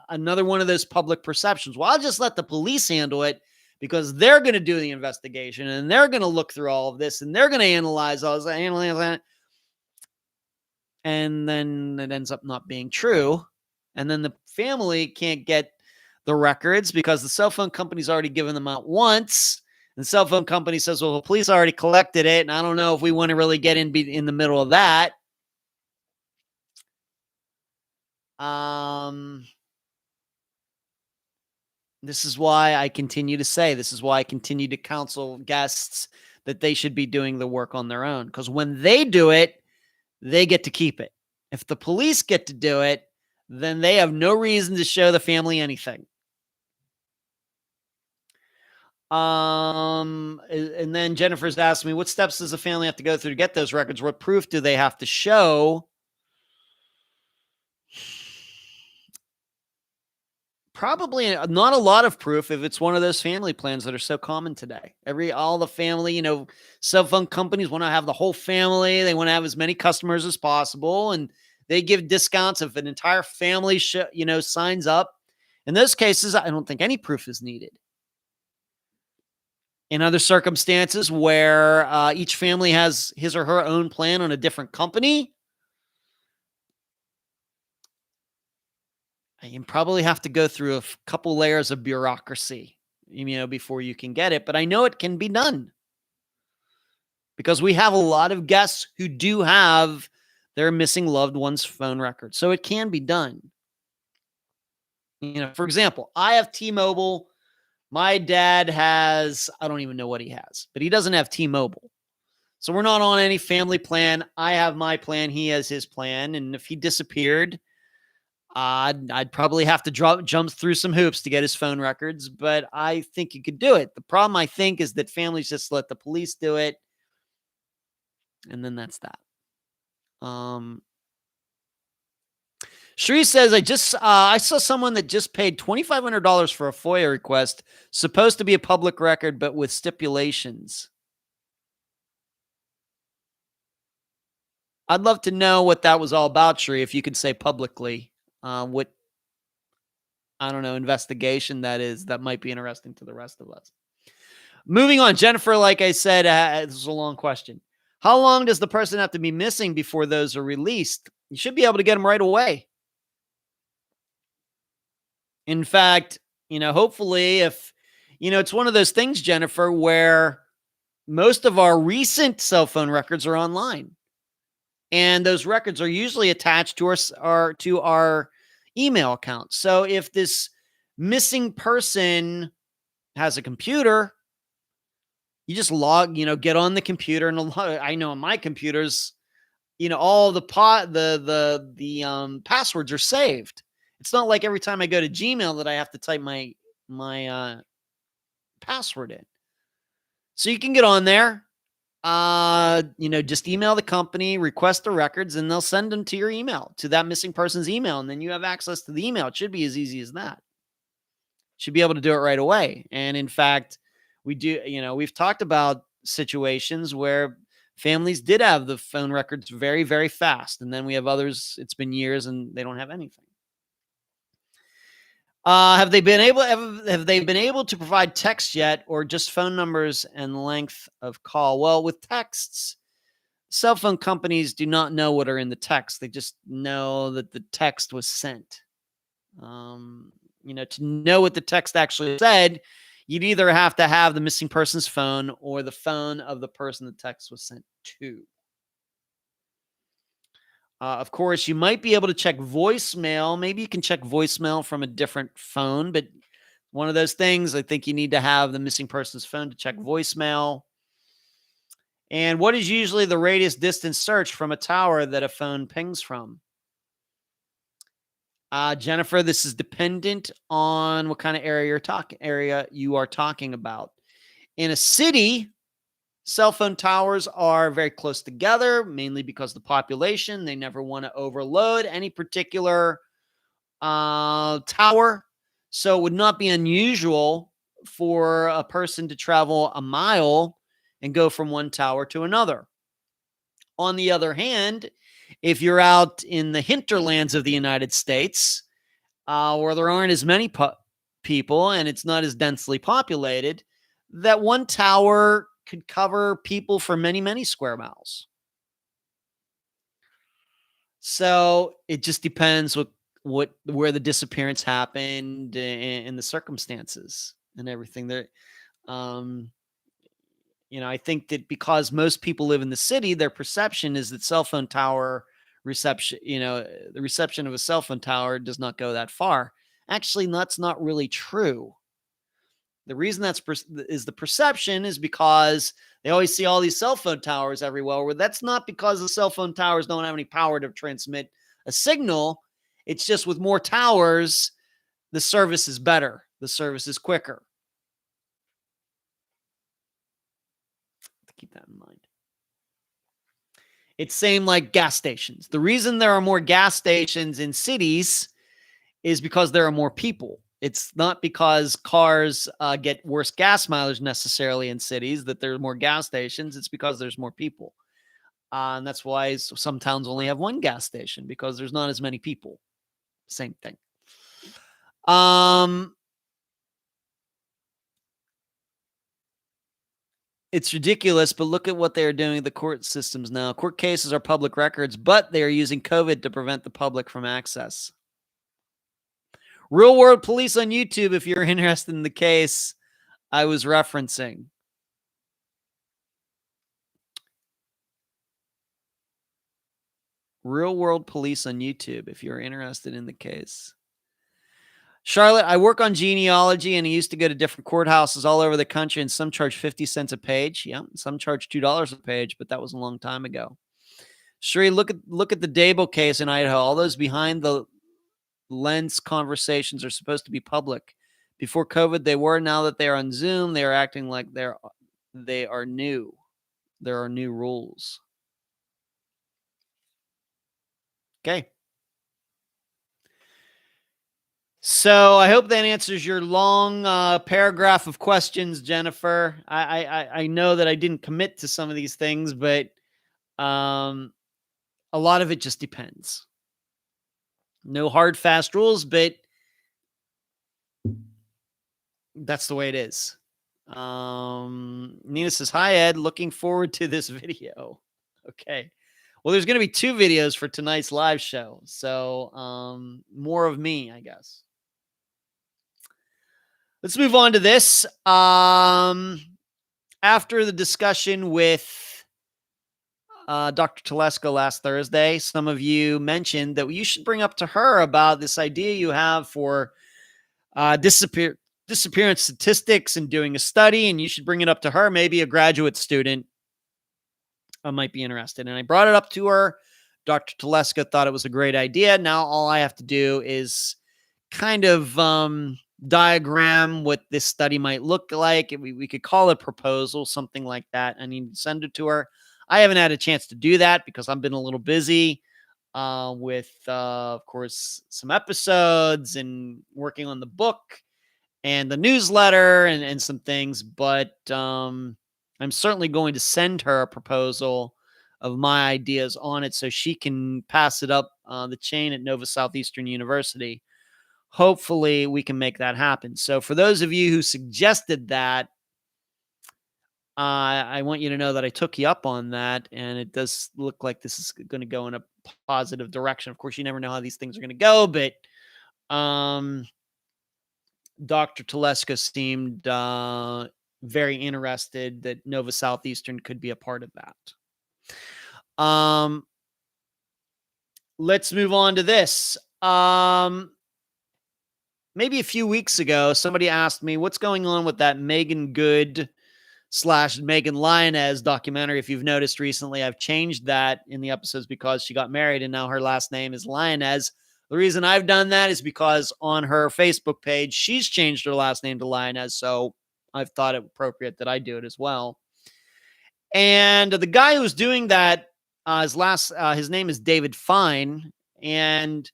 Speaker 1: another one of those public perceptions. Well, I'll just let the police handle it because they're going to do the investigation and they're going to look through all of this and they're going to analyze all this, and then it ends up not being true. And then the family can't get the records because the cell phone company's already given them out once. And the cell phone company says, well, the police already collected it. And I don't know if we want to really get in the middle of that. This is why I continue to say, this is why I continue to counsel guests that they should be doing the work on their own. Because when they do it, they get to keep it. If the police get to do it, then they have no reason to show the family anything. And then Jennifer's asked me, what steps does the family have to go through to get those records? What proof do they have to show? Probably not a lot of proof if it's one of those family plans that are so common today. All the family, cell phone companies want to have the whole family. They want to have as many customers as possible. And they give discounts if an entire family, signs up. In those cases, I don't think any proof is needed. In other circumstances where each family has his or her own plan on a different company, you probably have to go through a couple layers of bureaucracy, before you can get it. But I know it can be done because we have a lot of guests who do have their missing loved one's phone record. So it can be done. For example, I have T-Mobile. My dad has, I don't even know what he has, but he doesn't have T-Mobile. So we're not on any family plan. I have my plan. He has his plan. And if he disappeared, I'd probably have to jump through some hoops to get his phone records, but I think you could do it. The problem, I think, is that families just let the police do it, and then that's that. Shree says, I saw someone that just paid $2,500 for a FOIA request, supposed to be a public record, but with stipulations. I'd love to know what that was all about, Shree, if you could say publicly. What, I don't know, investigation that might be interesting to the rest of us. Moving on, Jennifer, like I said, this is a long question. How long does the person have to be missing before those are released? You should be able to get them right away. In fact, hopefully if, it's one of those things, Jennifer, where most of our recent cell phone records are online. And those records are usually attached to our email account. So if this missing person has a computer, you just get on the computer, and I know on my computers, all the passwords are saved. It's not like every time I go to Gmail that I have to type my password in. So you can get on there. Just email the company, request the records, and they'll send them to your email, to that missing person's email. And then you have access to the email. It should be as easy as that. Should be able to do it right away. And in fact, we do, we've talked about situations where families did have the phone records very, very fast. And then we have others, it's been years and they don't have anything. Have they been able to provide text yet, or just phone numbers and length of call? Well, with texts, cell phone companies do not know what are in the text. They just know that the text was sent. To know what the text actually said, you'd either have to have the missing person's phone or the phone of the person the text was sent to. Of course, you might be able to check voicemail. Maybe you can check voicemail from a different phone, but one of those things, I think you need to have the missing person's phone to check voicemail. And what is usually the radius distance search from a tower that a phone pings from? Jennifer, this is dependent on what kind of area you are talking about. In a city, cell phone towers are very close together, mainly because of the population. They never want to overload any particular tower. So it would not be unusual for a person to travel a mile and go from one tower to another. On the other hand, if you're out in the hinterlands of the United States, where there aren't as many people and it's not as densely populated, that one tower could cover people for many, many square miles. So it just depends where the disappearance happened and the circumstances and everything there. Um, I think that because most people live in the city, their perception is that cell phone tower reception, the reception of a cell phone tower does not go that far. Actually, that's not really true. The reason is the perception is because they always see all these cell phone towers everywhere. Where that's not because the cell phone towers don't have any power to transmit a signal. It's just with more towers, the service is better. The service is quicker. Keep that in mind. It's same like gas stations. The reason there are more gas stations in cities is because there are more people. It's not because cars get worse gas mileage necessarily in cities that there are more gas stations. It's because there's more people. And that's why some towns only have one gas station, because there's not as many people. Same thing. It's ridiculous, but look at what they are doing in the court systems now. Court cases are public records, but they are using COVID to prevent the public from access. Real World Police on YouTube, if you're interested in the case I was referencing. Real World Police on YouTube, if you're interested in the case. Charlotte, I work on genealogy, and I used to go to different courthouses all over the country, and some charge 50 cents a page. Yeah, some charge $2 a page, but that was a long time ago. Sheree, look at the Dable case in Idaho. All those behind the lens conversations are supposed to be public. Before COVID, they were. Now that they are on Zoom, they are acting like they are new. There are new rules. Okay. So I hope that answers your long paragraph of questions, Jennifer. I know that I didn't commit to some of these things, but a lot of it just depends. No hard, fast rules, but that's the way it is. Nina says, hi, Ed. Looking forward to this video. Okay. Well, there's going to be 2 videos for tonight's live show. So more of me, I guess. Let's move on to this. After the discussion with Dr. Telesco last Thursday, some of you mentioned that you should bring up to her about this idea you have for disappearance statistics and doing a study, and you should bring it up to her. Maybe a graduate student might be interested. And I brought it up to her. Dr. Telesco thought it was a great idea. Now all I have to do is kind of diagram what this study might look like. We could call it a proposal, something like that. I need to send it to her. I haven't had a chance to do that because I've been a little busy with, of course, some episodes and working on the book and the newsletter and some things. But I'm certainly going to send her a proposal of my ideas on it so she can pass it up the chain at Nova Southeastern University. Hopefully we can make that happen. So for those of you who suggested that, I want you to know that I took you up on that, and it does look like this is going to go in a positive direction. Of course, you never know how these things are going to go, but Dr. Telesco seemed very interested that Nova Southeastern could be a part of that. Let's move on to this. Maybe a few weeks ago, somebody asked me what's going on with that Megan Good / Megan Lioness documentary. If you've noticed recently, I've changed that in the episodes because she got married and now her last name is Lioness. The reason I've done that is because on her Facebook page, she's changed her last name to Lioness. So I've thought it appropriate that I do it as well. And the guy who's doing that, his name is David Fine. And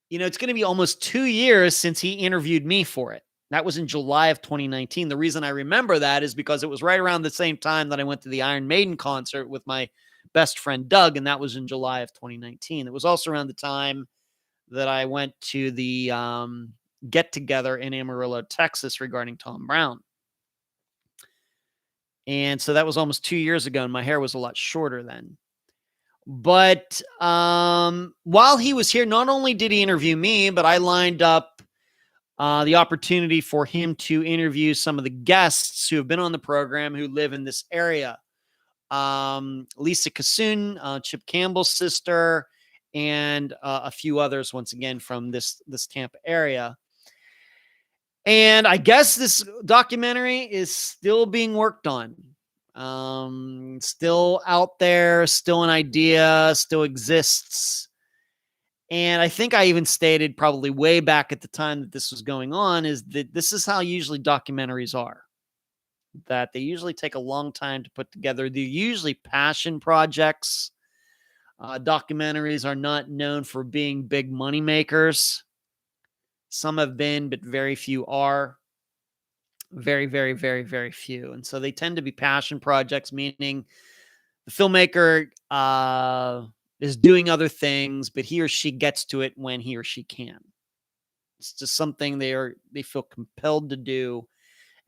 Speaker 1: it's going to be almost 2 years since he interviewed me for it. That was in July of 2019. The reason I remember that is because it was right around the same time that I went to the Iron Maiden concert with my best friend, Doug, and that was in July of 2019. It was also around the time that I went to the get-together in Amarillo, Texas regarding Tom Brown. And so that was almost 2 years ago, and my hair was a lot shorter then. But while he was here, not only did he interview me, but I lined up the opportunity for him to interview some of the guests who have been on the program who live in this area. Lisa Kassoon, Chip Campbell's sister, and a few others, once again, from this Tampa area. And I guess this documentary is still being worked on. Still out there, still an idea, still exists. And I think I even stated probably way back at the time that this was going on is that this is how usually documentaries are. That they usually take a long time to put together. They're usually passion projects. Documentaries are not known for being big money makers. Some have been, but very few are. Very, very, very, very few. And so they tend to be passion projects, meaning the filmmaker is doing other things, but he or she gets to it when he or she can. It's just something they feel compelled to do.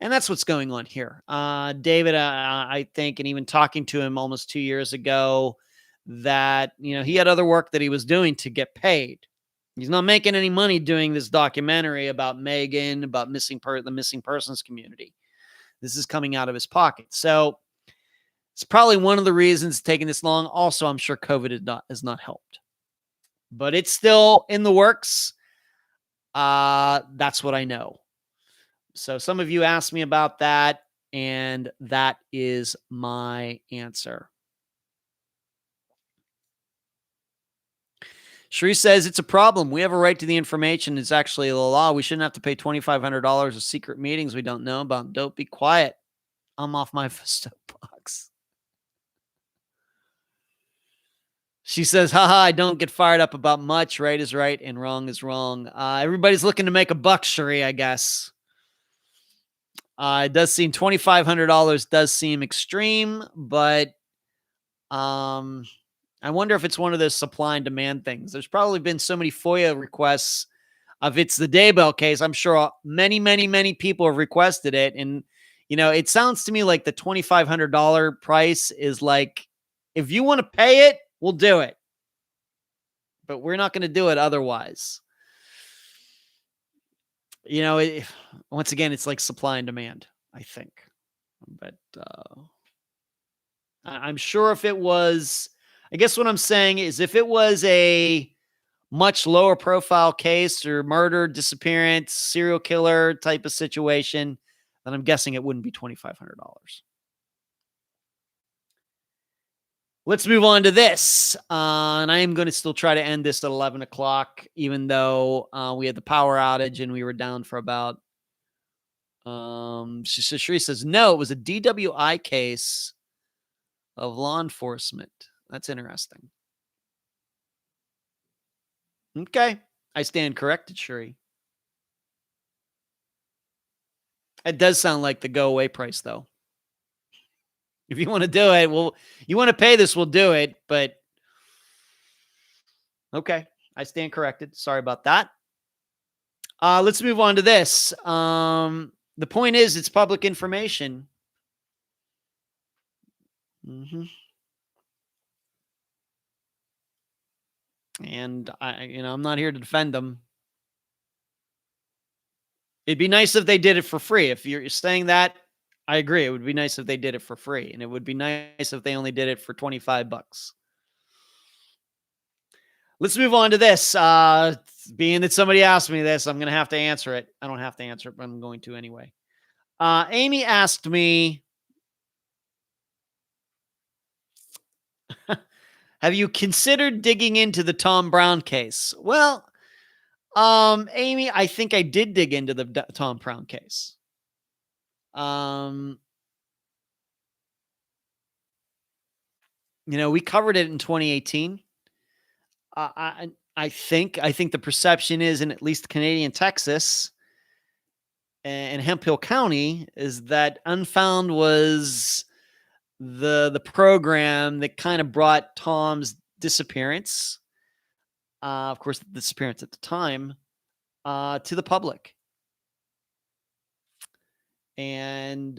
Speaker 1: And that's what's going on here. David, I think, and even talking to him almost 2 years ago, that, he had other work that he was doing to get paid. He's not making any money doing this documentary about Megan, about the missing persons community. This is coming out of his pocket. So it's probably one of the reasons it's taking this long. Also, I'm sure COVID has not helped. But it's still in the works. That's what I know. So some of you asked me about that, and that is my answer. Shree says it's a problem. We have a right to the information. It's actually the law. We shouldn't have to pay $2,500 of secret meetings we don't know about. Don't be quiet. I'm off my soapbox. She says, haha, I don't get fired up about much. Right is right and wrong is wrong. Everybody's looking to make a buck, Shree, I guess. It does seem $2,500 does seem extreme, but I wonder if it's one of those supply and demand things. There's probably been so many FOIA requests of it's the Daybell case. I'm sure many, many, many people have requested it. And, it sounds to me like the $2,500 price is like, if you want to pay it, we'll do it. But we're not going to do it otherwise. Once again, it's like supply and demand, I think. But I'm sure if it was... I guess what I'm saying is if it was a much lower profile case or murder, disappearance, serial killer type of situation, then I'm guessing it wouldn't be $2,500. Let's move on to this. And I am going to still try to end this at 11 o'clock, even though we had the power outage and we were down for about... Shree says, no, it was a DWI case of law enforcement. That's interesting. Okay. I stand corrected, Sherry. It does sound like the go away price, though. If you want to do it, you want to pay this, we'll do it. But okay. I stand corrected. Sorry about that. Let's move on to this. The point is, it's public information. And I'm not here to defend them. It'd be nice if they did it for free. If you're saying that, I agree. It would be nice if they did it for free. And it would be nice if they only did it for $25. Let's move on to this. Being that somebody asked me this, I'm going to have to answer it. I don't have to answer it, but I'm going to anyway. Amy asked me, have you considered digging into the Tom Brown case? Well, Amy, I think I did dig into the Tom Brown case. We covered it in 2018. I think the perception is in at least Canadian Texas and Hemp Hill County is that Unfound was the program that kind of brought Tom's disappearance, of course, the disappearance at the time, to the public. And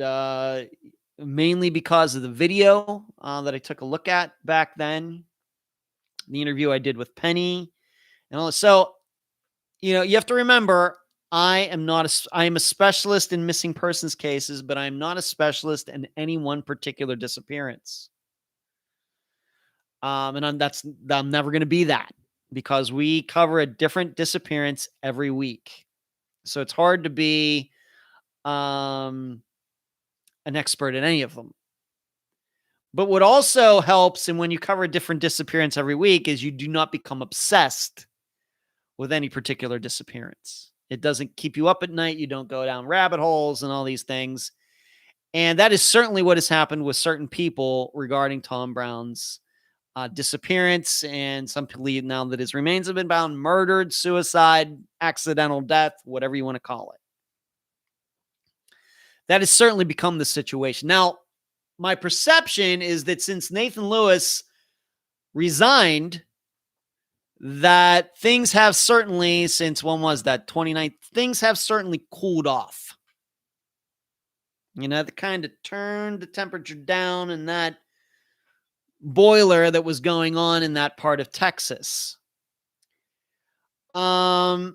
Speaker 1: mainly because of the video that I took a look at back then, the interview I did with Penny, and all. So, you have to remember, I am a specialist in missing persons cases, but I'm not a specialist in any one particular disappearance. And I'm never going to be that, because we cover a different disappearance every week. So it's hard to be an expert in any of them. But what also helps, and when you cover a different disappearance every week, is you do not become obsessed with any particular disappearance. It doesn't keep you up at night. You don't go down rabbit holes and all these things. And that is certainly what has happened with certain people regarding Tom Brown's disappearance. And some believe now that his remains have been found, murdered, suicide, accidental death, whatever you want to call it. That has certainly become the situation. Now, my perception is that since Nathan Lewis resigned, that things have certainly, since when was that, 29th, things have certainly cooled off. They kind of turned the temperature down in that boiler that was going on in that part of Texas. I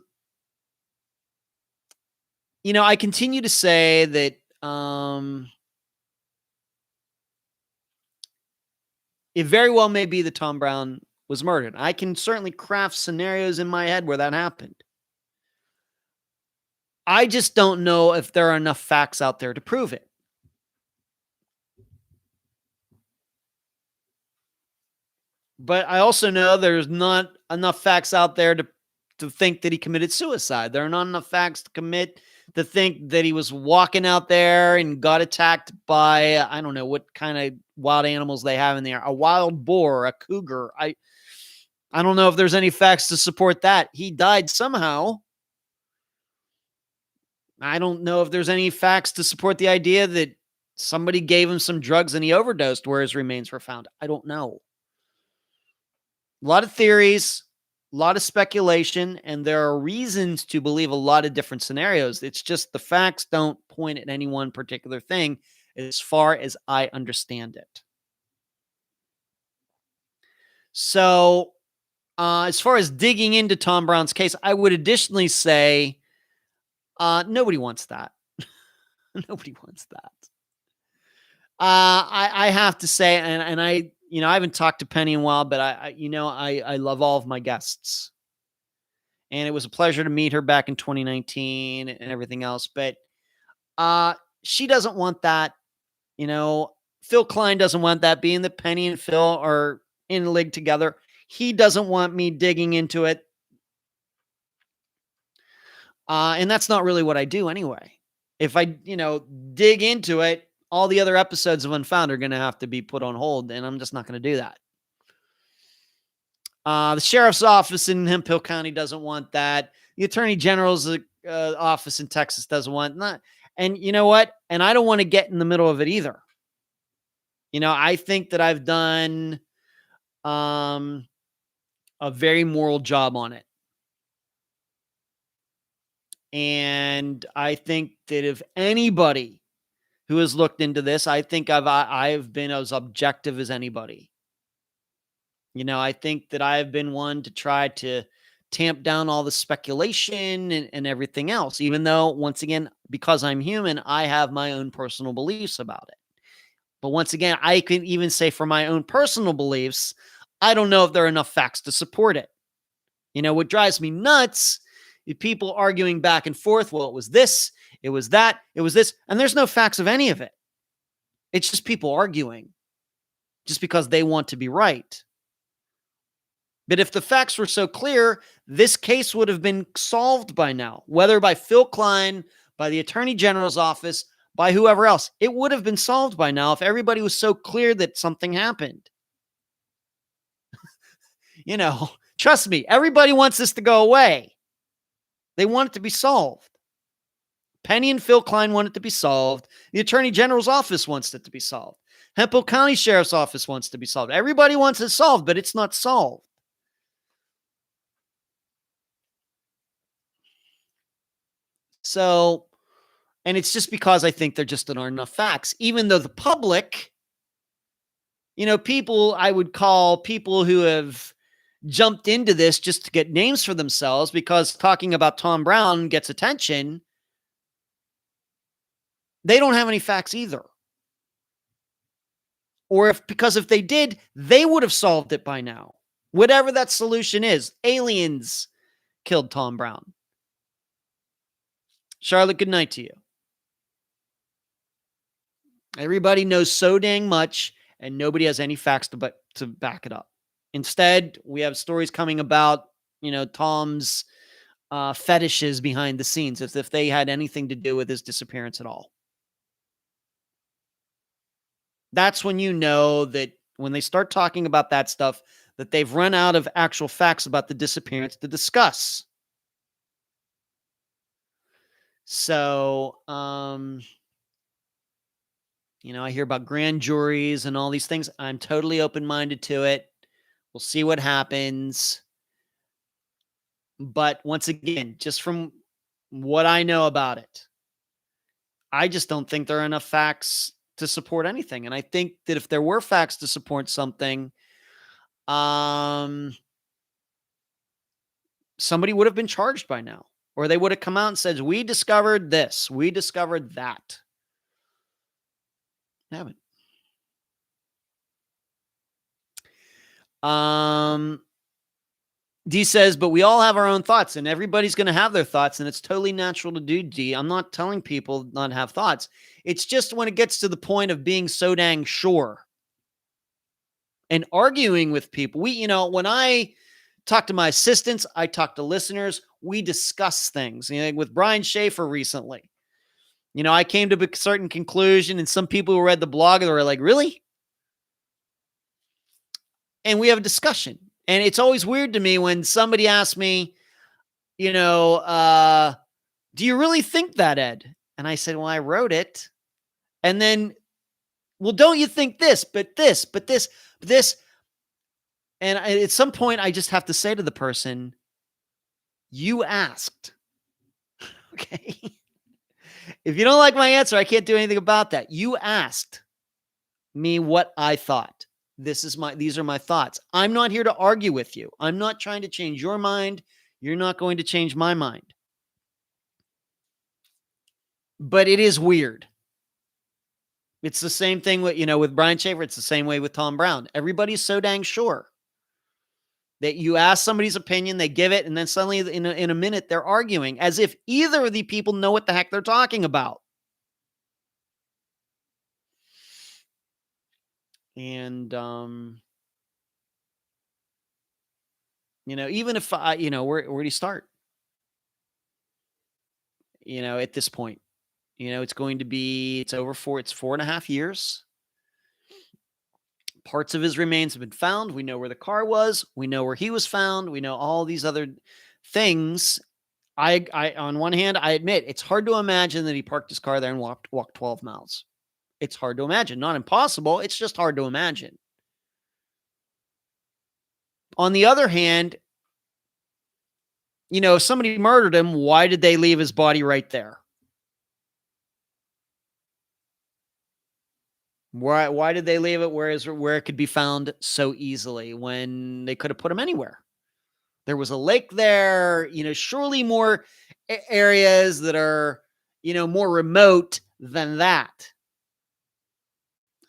Speaker 1: continue to say that it very well may be that Tom Brown was murdered. I can certainly craft scenarios in my head where that happened. I just don't know if there are enough facts out there to prove it. But I also know there's not enough facts out there to think that he committed suicide. There are not enough facts to think that he was walking out there and got attacked by, I don't know what kind of wild animals they have in there, a wild boar, a cougar. I don't know if there's any facts to support that. He died somehow. I don't know if there's any facts to support the idea that somebody gave him some drugs and he overdosed where his remains were found. I don't know. A lot of theories, a lot of speculation, and there are reasons to believe a lot of different scenarios. It's just the facts don't point at any one particular thing as far as I understand it. So, as far as digging into Tom Brown's case, I would additionally say nobody wants that. Nobody wants that. I have to say, and I haven't talked to Penny in a while, but I love all of my guests. And it was a pleasure to meet her back in 2019 and everything else. But she doesn't want that. Phil Klein doesn't want that, being that Penny and Phil are in a league together. He doesn't want me digging into it. And that's not really what I do anyway. If I, dig into it, all the other episodes of Unfound are going to have to be put on hold, and I'm just not going to do that. The sheriff's office in Hemphill County doesn't want that. The attorney general's office in Texas doesn't want that. And you know what? And I don't want to get in the middle of it either. I think that I've done a very moral job on it. And I think that if anybody who has looked into this, I think I've been as objective as anybody. I think that I've been one to try to tamp down all the speculation and everything else, even though, once again, because I'm human, I have my own personal beliefs about it. But once again, I can even say for my own personal beliefs, I don't know if there are enough facts to support it. What drives me nuts is people arguing back and forth. Well, it was this, it was that, it was this, and there's no facts of any of it. It's just people arguing just because they want to be right. But if the facts were so clear, this case would have been solved by now, whether by Phil Klein, by the Attorney General's office, by whoever else. It would have been solved by now if everybody was so clear that something happened. Trust me, everybody wants this to go away. They want it to be solved. Penny and Phil Klein want it to be solved. The Attorney General's office wants it to be solved. Hemphill County Sheriff's Office wants to be solved. Everybody wants it solved, but it's not solved. So, and it's just because I think there just aren't enough facts, even though the public, people I would call people who have jumped into this just to get names for themselves because talking about Tom Brown gets attention. They don't have any facts either. Or because if they did, they would have solved it by now. Whatever that solution is, aliens killed Tom Brown. Charlotte, good night to you. Everybody knows so dang much, and nobody has any facts to back it up. Instead, we have stories coming about, Tom's fetishes behind the scenes, as if they had anything to do with his disappearance at all. That's when you know that when they start talking about that stuff, that they've run out of actual facts about the disappearance to discuss. So, I hear about grand juries and all these things. I'm totally open-minded to it. We'll see what happens. But once again, just from what I know about it, I just don't think there are enough facts to support anything. And I think that if there were facts to support something, somebody would have been charged by now. Or they would have come out and said, we discovered this, we discovered that. They haven't. D says, but we all have our own thoughts, and everybody's going to have their thoughts, and it's totally natural to do, D. I'm not telling people not to have thoughts. It's just when it gets to the point of being so dang sure and arguing with people. When I talk to my assistants, I talk to listeners, we discuss things. With Brian Schaefer recently, I came to a certain conclusion, and some people who read the blog were like, really? And we have a discussion. And it's always weird to me when somebody asks me, do you really think that, Ed? And I said, well, I wrote it. And then, well, don't you think this, but this, but this, but this. And at some point, I just have to say to the person, you asked. Okay. If you don't like my answer, I can't do anything about that. You asked me what I thought. These are my thoughts. I'm not here to argue with you. I'm not trying to change your mind. You're not going to change my mind. But it is weird. It's the same thing with Brian Schaefer. It's the same way with Tom Brown. Everybody's so dang sure that you ask somebody's opinion, they give it, and then suddenly in a minute they're arguing as if either of the people know what the heck they're talking about. And, even if where do you start? At this point, it's over it's 4.5 years. Parts of his remains have been found. We know where the car was. We know where he was found. We know all these other things. I on one hand, I admit it's hard to imagine that he parked his car there and walked 12 miles. It's hard to imagine. Not impossible. It's just hard to imagine. On the other hand, if somebody murdered him, why did they leave his body right there? Why did they leave it where it could be found so easily when they could have put him anywhere? There was a lake there, surely more areas that are, more remote than that.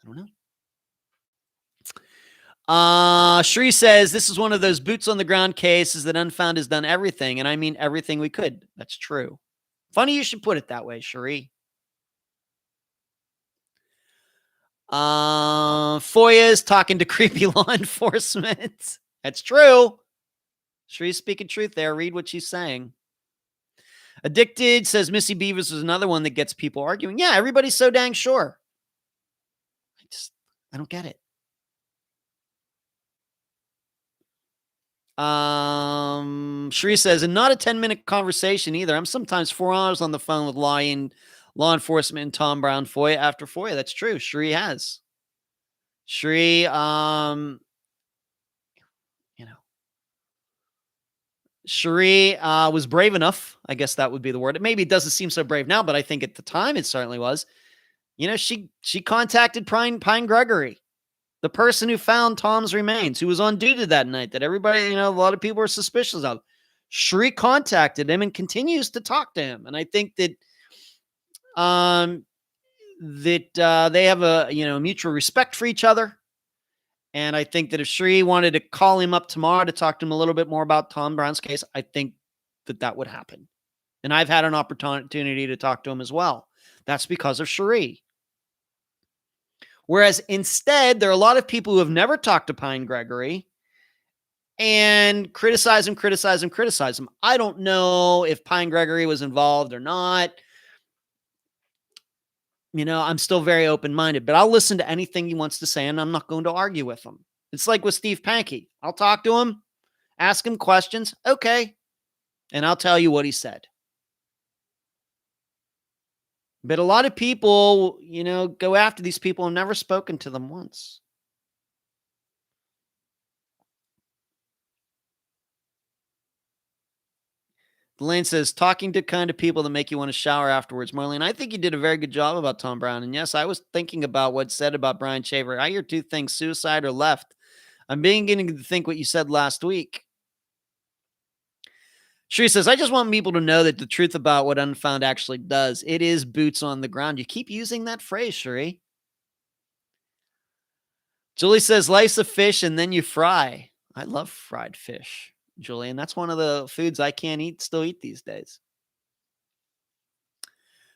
Speaker 1: I don't know. Shree says, this is one of those boots on the ground cases that Unfound has done everything. And I mean, everything we could. That's true. Funny you should put it that way, Shree. FOIA is talking to creepy law enforcement. That's true. Shree's speaking truth there. Read what she's saying. Addicted says Missy Beavers is another one that gets people arguing. Yeah, everybody's so dang sure. I don't get it. Shree says, and not a 10-minute conversation either. I'm sometimes 4 hours on the phone with law enforcement and Tom Brown FOIA after FOIA. That's true. Shree has. Sheree, Sheree was brave enough. I guess that would be the word. Maybe it doesn't seem so brave now, but I think at the time it certainly was. She contacted Pine Gregory, the person who found Tom's remains, who was on duty that night, that everybody, a lot of people were suspicious of. Sheree contacted him and continues to talk to him. And I think that they have a mutual respect for each other. And I think that if Sheree wanted to call him up tomorrow to talk to him a little bit more about Tom Brown's case, I think that would happen. And I've had an opportunity to talk to him as well. That's because of Sheree. Whereas instead, there are a lot of people who have never talked to Pine Gregory and criticize him. I don't know if Pine Gregory was involved or not. I'm still very open-minded, but I'll listen to anything he wants to say, and I'm not going to argue with him. It's like with Steve Pankey. I'll talk to him, ask him questions. Okay. And I'll tell you what he said. But a lot of people, go after these people and never spoken to them once. Delane says, talking to kind of people that make you want to shower afterwards. Marlene, I think you did a very good job about Tom Brown. And yes, I was thinking about what's said about Brian Shaver. I hear two things, suicide or left. I'm beginning to think what you said last week. Sheree says, I just want people to know that the truth about what Unfound actually does. It is boots on the ground. You keep using that phrase, Sheree. Julie says, slice a fish and then you fry. I love fried fish, Julie, and that's one of the foods I can't still eat these days.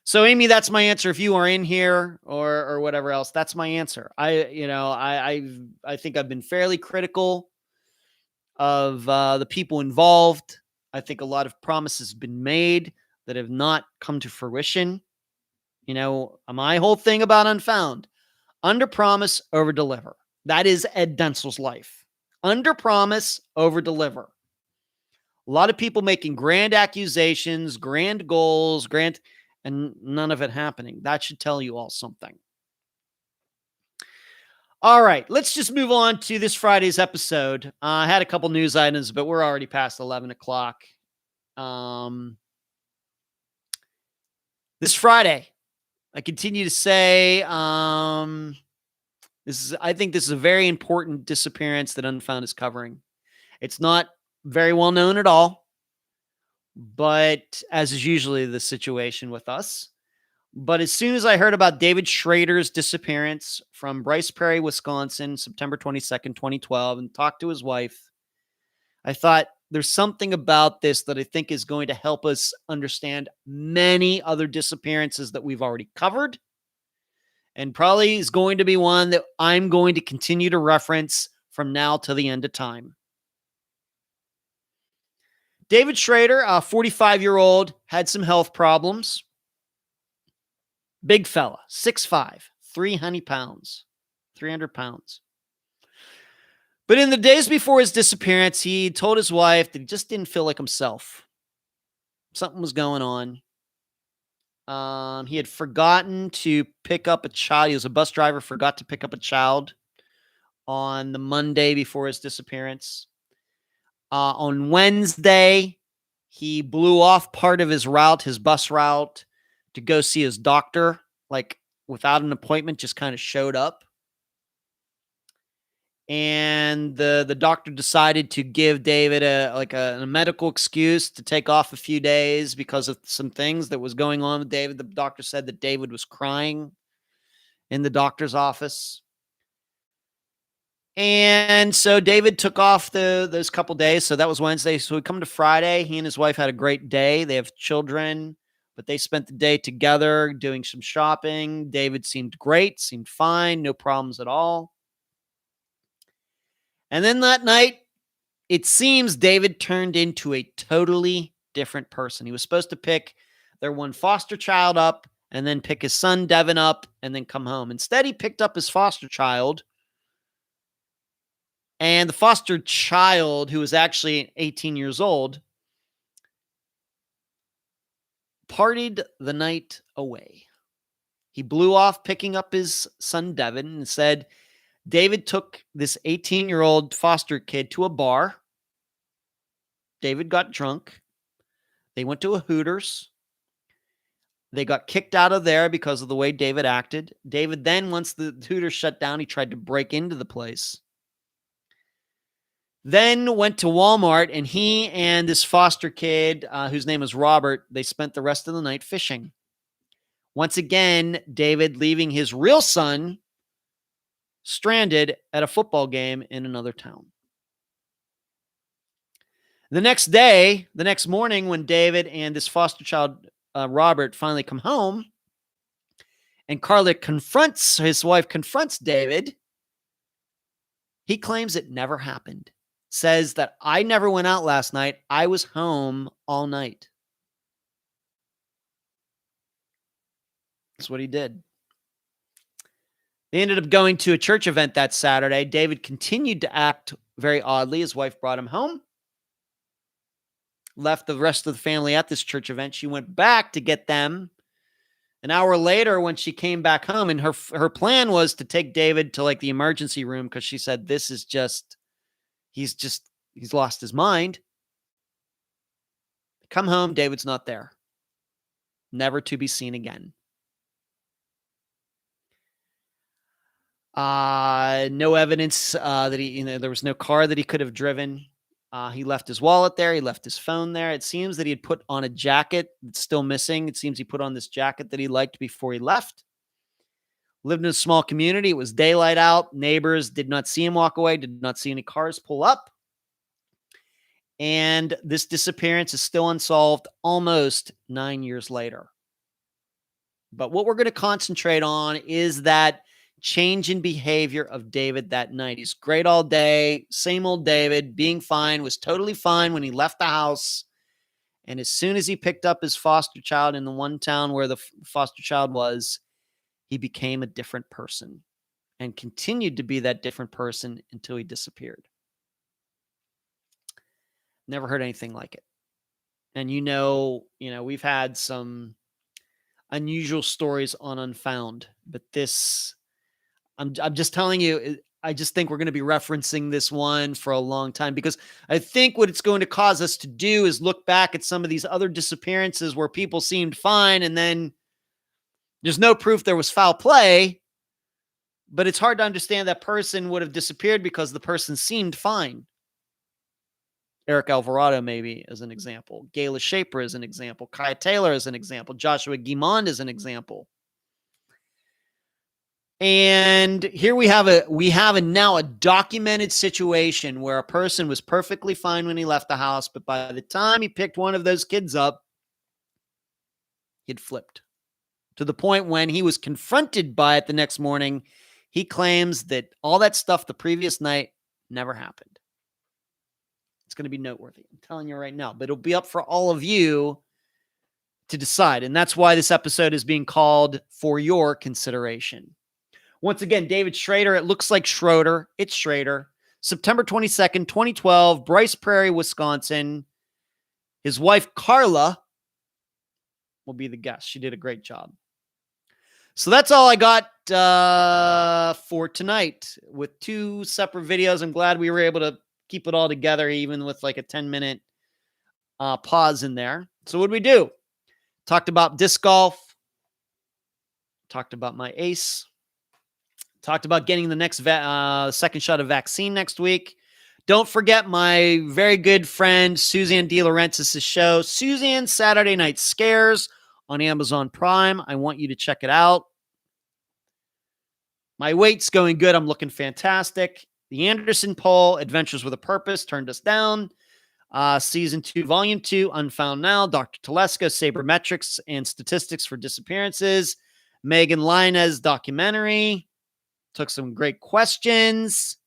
Speaker 1: So, Amy, that's my answer. If you are in here or whatever else, that's my answer. I think I've been fairly critical of the people involved. I think a lot of promises have been made that have not come to fruition. My whole thing about Unfound, under promise, over deliver. That is Ed Densel's life. Under promise, over deliver. A lot of people making grand accusations, grand goals, and none of it happening. That should tell you all something. All right, let's just move on to this Friday's episode. I had a couple news items, but we're already past 11 o'clock. This Friday, I continue to say I think this is a very important disappearance that Unfound is covering. It's not very well known at all, but as is usually the situation with us. But as soon as I heard about David Schroeder's disappearance from Bryce Prairie, Wisconsin, September 22nd, 2012, and talked to his wife, I thought there's something about this that I think is going to help us understand many other disappearances that we've already covered, and probably is going to be one that I'm going to continue to reference from now till the end of time. David Schroeder, a 45-year-old, had some health problems. Big fella, 6'5", 300 pounds. But in the days before his disappearance, he told his wife that he just didn't feel like himself. Something was going on. He had forgotten to pick up a child. He was a bus driver, forgot to pick up a child on the Monday before his disappearance. On Wednesday, he blew off part of his bus route, to go see his doctor, like without an appointment, just kind of showed up. And the doctor decided to give David a medical excuse to take off a few days because of some things that was going on with David. The doctor said that David was crying in the doctor's office. And so David took off those couple days. So that was Wednesday. So we come to Friday. He and his wife had a great day. They have children, but they spent the day together doing some shopping. David seemed great, seemed fine, no problems at all. And then that night, it seems David turned into a totally different person. He was supposed to pick their one foster child up and then pick his son Devin up and then come home. Instead, he picked up his foster child. And the foster child, who was actually 18 years old, partied the night away. He blew off picking up his son Devin and said David took this 18-year-old foster kid to a bar. David got drunk. They went to a Hooters. They got kicked out of there because of the way David acted. David then, once the Hooters shut down, he tried to break into the place. Then went to Walmart, and he and this foster kid, whose name was Robert, they spent the rest of the night fishing. Once again, David leaving his real son stranded at a football game in another town. The next morning, when David and this foster child, Robert, finally come home, and his wife confronts David, he claims it never happened. Says that I never went out last night. I was home all night. That's what he did. They ended up going to a church event that Saturday. David continued to act very oddly. His wife brought him home. Left the rest of the family at this church event. She went back to get them an hour later when she came back home, and her plan was to take David to like the emergency room because she said, this is just, he's lost his mind. Come home, David's not there. Never to be seen again. No evidence that there was no car that he could have driven. He left his wallet there. He left his phone there. It seems that he had put on a jacket that's still missing. It seems he put on this jacket that he liked before he left. Lived in a small community. It was daylight out. Neighbors did not see him walk away, did not see any cars pull up. And this disappearance is still unsolved almost 9 years later. But what we're going to concentrate on is that change in behavior of David that night. He's great all day, same old David, being fine, was totally fine when he left the house. And as soon as he picked up his foster child in the one town where the foster child was, he became a different person and continued to be that different person until he disappeared. Never heard anything like it. And we've had some unusual stories on Unfound, but this, I'm just telling you, I just think we're going to be referencing this one for a long time, because I think what it's going to cause us to do is look back at some of these other disappearances where people seemed fine, and then there's no proof there was foul play, but it's hard to understand that person would have disappeared because the person seemed fine. Eric Alvarado, maybe, as an example. Gayla Shaper as an example. Kaya Taylor as an example. Joshua Guimond as an example. And here we have now a documented situation where a person was perfectly fine when he left the house, but by the time he picked one of those kids up, he'd flipped. To the point when he was confronted by it the next morning, he claims that all that stuff the previous night never happened. It's going to be noteworthy. I'm telling you right now, but it'll be up for all of you to decide. And that's why this episode is being called For Your Consideration. Once again, David Schroeder. It looks like Schroeder. It's Schroeder. September 22nd, 2012, Bryce Prairie, Wisconsin. His wife, Carla, will be the guest. She did a great job. So that's all I got for tonight with two separate videos. I'm glad we were able to keep it all together, even with like a 10-minute pause in there. So what did we do? Talked about disc golf. Talked about my ace. Talked about getting the next second shot of vaccine next week. Don't forget my very good friend, Suzanne De Laurentiis' show, Suzanne Saturday Night Scares on Amazon Prime. I want you to check it out. My weight's going good. I'm looking fantastic. The Anderson poll, Adventures with a Purpose, turned us down. Season 2, Volume 2, Unfound Now, Dr. Telesco, Sabermetrics and Statistics for Disappearances. Megan Linez documentary. Took some great questions.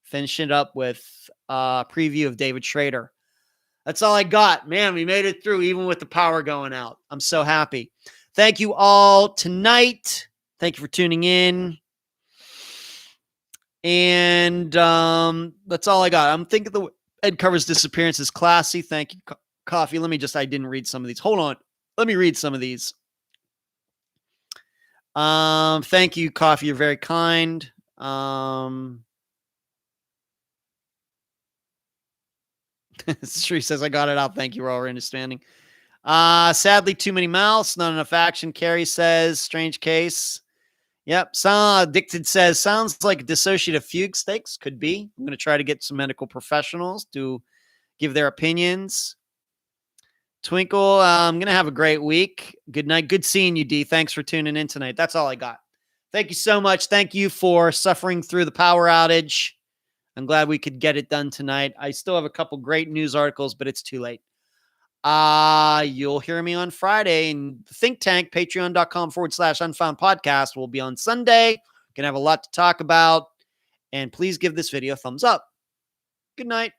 Speaker 1: Finishing it up with a preview of David Schroeder. That's all I got. Man, we made it through even with the power going out. I'm so happy. Thank you all tonight. Thank you for tuning in. And that's all I got. I'm thinking the Ed covers disappearance is classy. Thank you, Coffee. I didn't read some of these. Hold on. Let me read some of these. Thank you, Coffee. You're very kind. Shree says, I got it out. Thank you for all your understanding. Sadly, too many mouths, not enough action. Carrie says, strange case. Yep. Addicted says, sounds like dissociative fugue stakes. Could be. I'm going to try to get some medical professionals to give their opinions. Twinkle, I'm going to have a great week. Good night. Good seeing you, D. Thanks for tuning in tonight. That's all I got. Thank you so much. Thank you for suffering through the power outage. I'm glad we could get it done tonight. I still have a couple great news articles, but it's too late. You'll hear me on Friday in Think Tank, patreon.com/Unfound Podcast. We'll be on Sunday. Gonna have a lot to talk about. And please give this video a thumbs up. Good night.